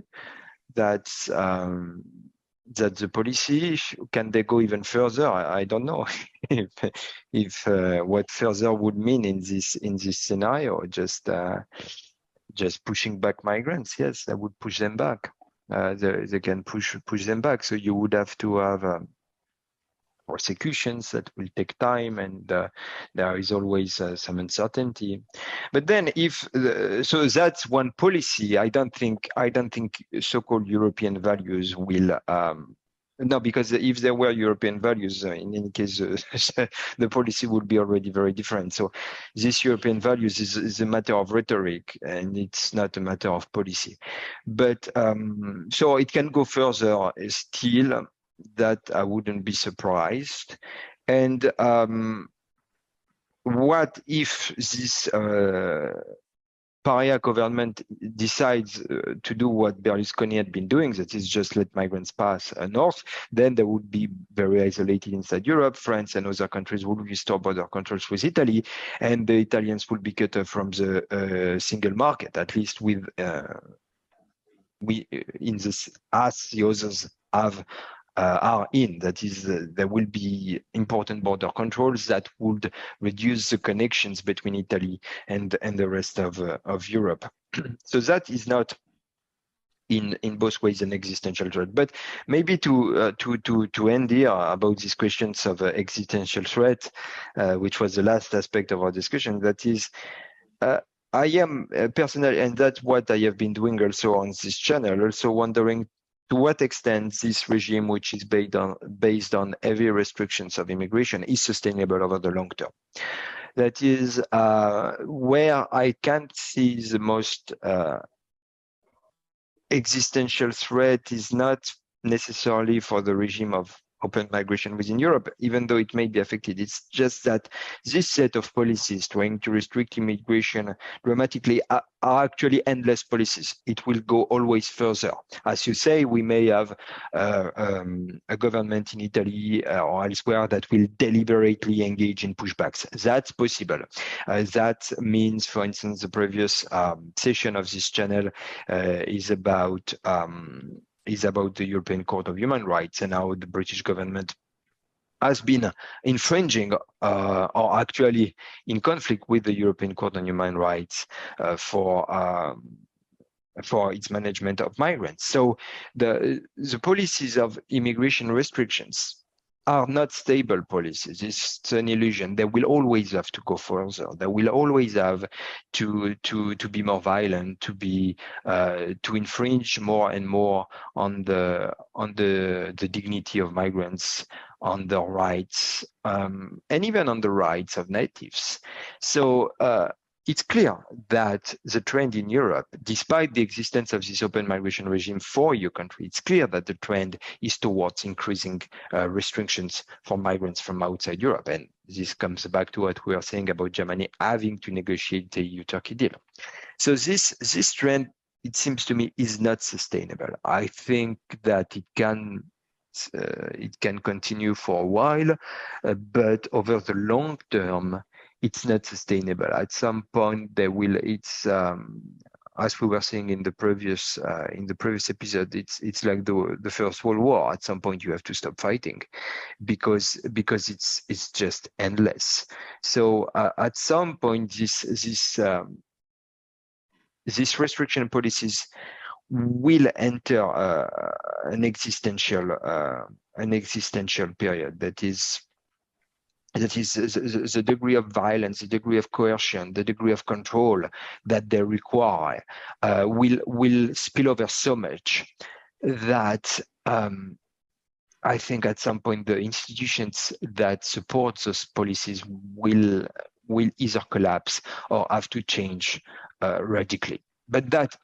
That's the policy. Can they go even further? I don't know if what further would mean in this scenario. Just pushing back migrants. Yes, that would push them back. They can push them back. So you would have to have prosecutions that will take time, and there is always some uncertainty. But then, so that's one policy. I don't think so-called European values will. No, because if there were European values, in any case, the policy would be already very different. So this European values is a matter of rhetoric, and it's not a matter of policy. But so it can go further still. That I wouldn't be surprised. And what if this pariah government decides to do what Berlusconi had been doing, that is just let migrants pass north? Then they would be very isolated inside Europe. France and other countries would restore border controls with Italy, and the Italians would be cut off from the single market, at least with in this, as the others are in. That is, there will be important border controls that would reduce the connections between Italy and the rest of Europe. So that is not in both ways an existential threat. But maybe to end here about these questions of existential threat, which was the last aspect of our discussion, that is, I am personally, and that's what I have been doing also on this channel, also wondering to what extent this regime, which is based on heavy restrictions of immigration, is sustainable over the long term. That is where I can't see the most existential threat is not necessarily for the regime of open migration within Europe, even though it may be affected. It's just that this set of policies trying to restrict immigration dramatically are actually endless policies. It will go always further. As you say, we may have a government in Italy or elsewhere that will deliberately engage in pushbacks. That's possible. That means, for instance, the previous session of this channel is about the European Court of Human Rights and how the British government has been infringing or actually in conflict with the European Court on Human Rights for its management of migrants. So the policies of immigration restrictions are not stable policies. It's an illusion. They will always have to go further. They will always have to be more violent, to be to infringe more and more on the dignity of migrants, on their rights, and even on the rights of natives. So it's clear that the trend in Europe, despite the existence of this open migration regime for your country, it's clear that the trend is towards increasing restrictions for migrants from outside Europe. And this comes back to what we were saying about Germany having to negotiate the EU-Turkey deal. So this trend, it seems to me, is not sustainable. I think that it can continue for a while, but over the long term, it's not sustainable. At some point, they will. It's as we were saying in the previous episode. It's like the First World War. At some point, you have to stop fighting, because it's just endless. So at some point, these restriction policies will enter an existential period. That is the degree of violence, the degree of coercion, the degree of control that they require will spill over so much that I think at some point the institutions that support those policies will either collapse or have to change radically. But that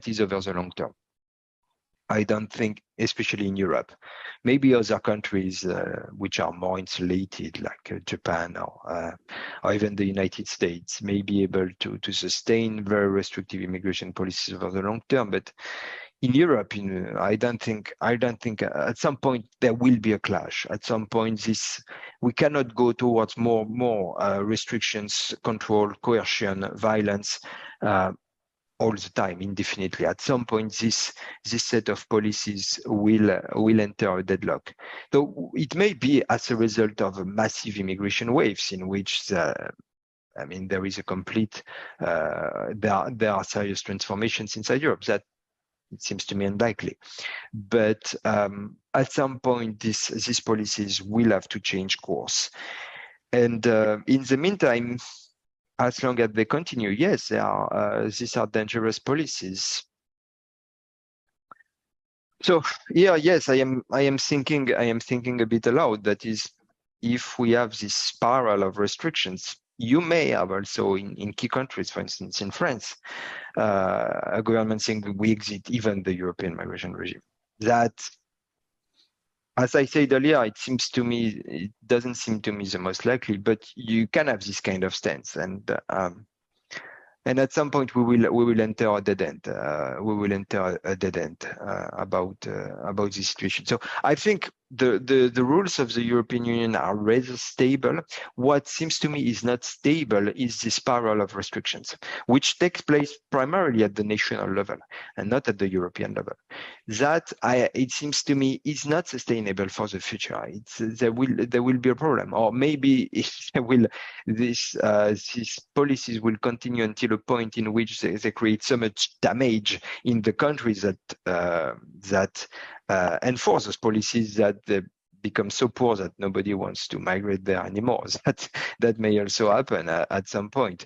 is over the long term. I don't think, especially in Europe, maybe other countries which are more insulated, like Japan or even the United States, may be able to sustain very restrictive immigration policies over the long term. But in Europe, I don't think at some point there will be a clash. At some point, we cannot go towards more restrictions, control, coercion, violence. All the time, indefinitely. At some point, this set of policies will enter a deadlock. So it may be as a result of massive immigration waves, in which there is a complete there are serious transformations inside Europe. That it seems to me unlikely. But at some point, these policies will have to change course. And in the meantime, as long as they continue, yes, these are dangerous policies. So yeah, yes, I am thinking a bit aloud. That is, if we have this spiral of restrictions, you may have also in key countries, for instance, in France, a government saying we exit even the European migration regime. That, as I said earlier, it doesn't seem to me the most likely, but you can have this kind of stance, and at some point we will enter a dead end. About this situation. So I think the rules of the European Union are rather stable. What seems to me is not stable is the spiral of restrictions, which takes place primarily at the national level and not at the European level. That it seems to me is not sustainable for the future. There will be a problem, or maybe these policies will continue until a point in which they create so much damage in the countries that enforce those policies that they become so poor that nobody wants to migrate there anymore. That may also happen at some point.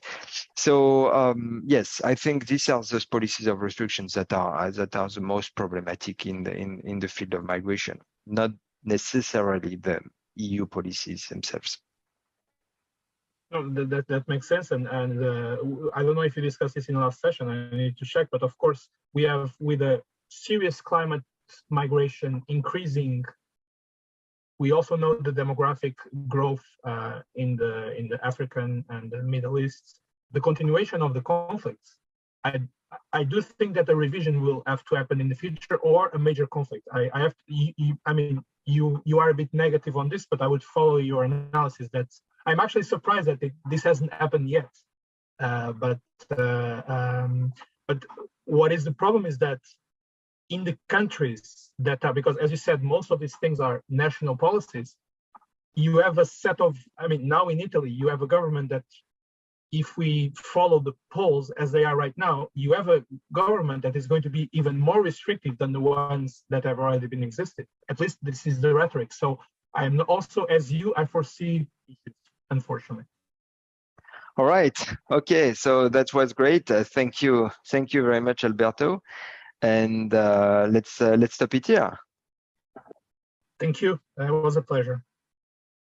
So yes, I think these are those policies of restrictions that are the most problematic in the field of migration, not necessarily the EU policies themselves. No, that makes sense, and I don't know if you discussed this in the last session. I need to check, but of course we have, with a serious climate migration increasing, we also know the demographic growth in the African and the Middle East, the continuation of the conflicts. I do think that a revision will have to happen in the future, or a major conflict. You are a bit negative on this, but I would follow your analysis. That I'm actually surprised that this hasn't happened yet. But what is the problem is that in the countries that are, because as you said, most of these things are national policies, you have a set of, now in Italy, you have a government that, if we follow the polls as they are right now, you have a government that is going to be even more restrictive than the ones that have already been existed. At least this is the rhetoric. So I'm also, as you, I foresee issues, unfortunately. All right. Okay. So that was great. Thank you. Thank you very much, Alberto. And let's stop it here. Thank you. It was a pleasure.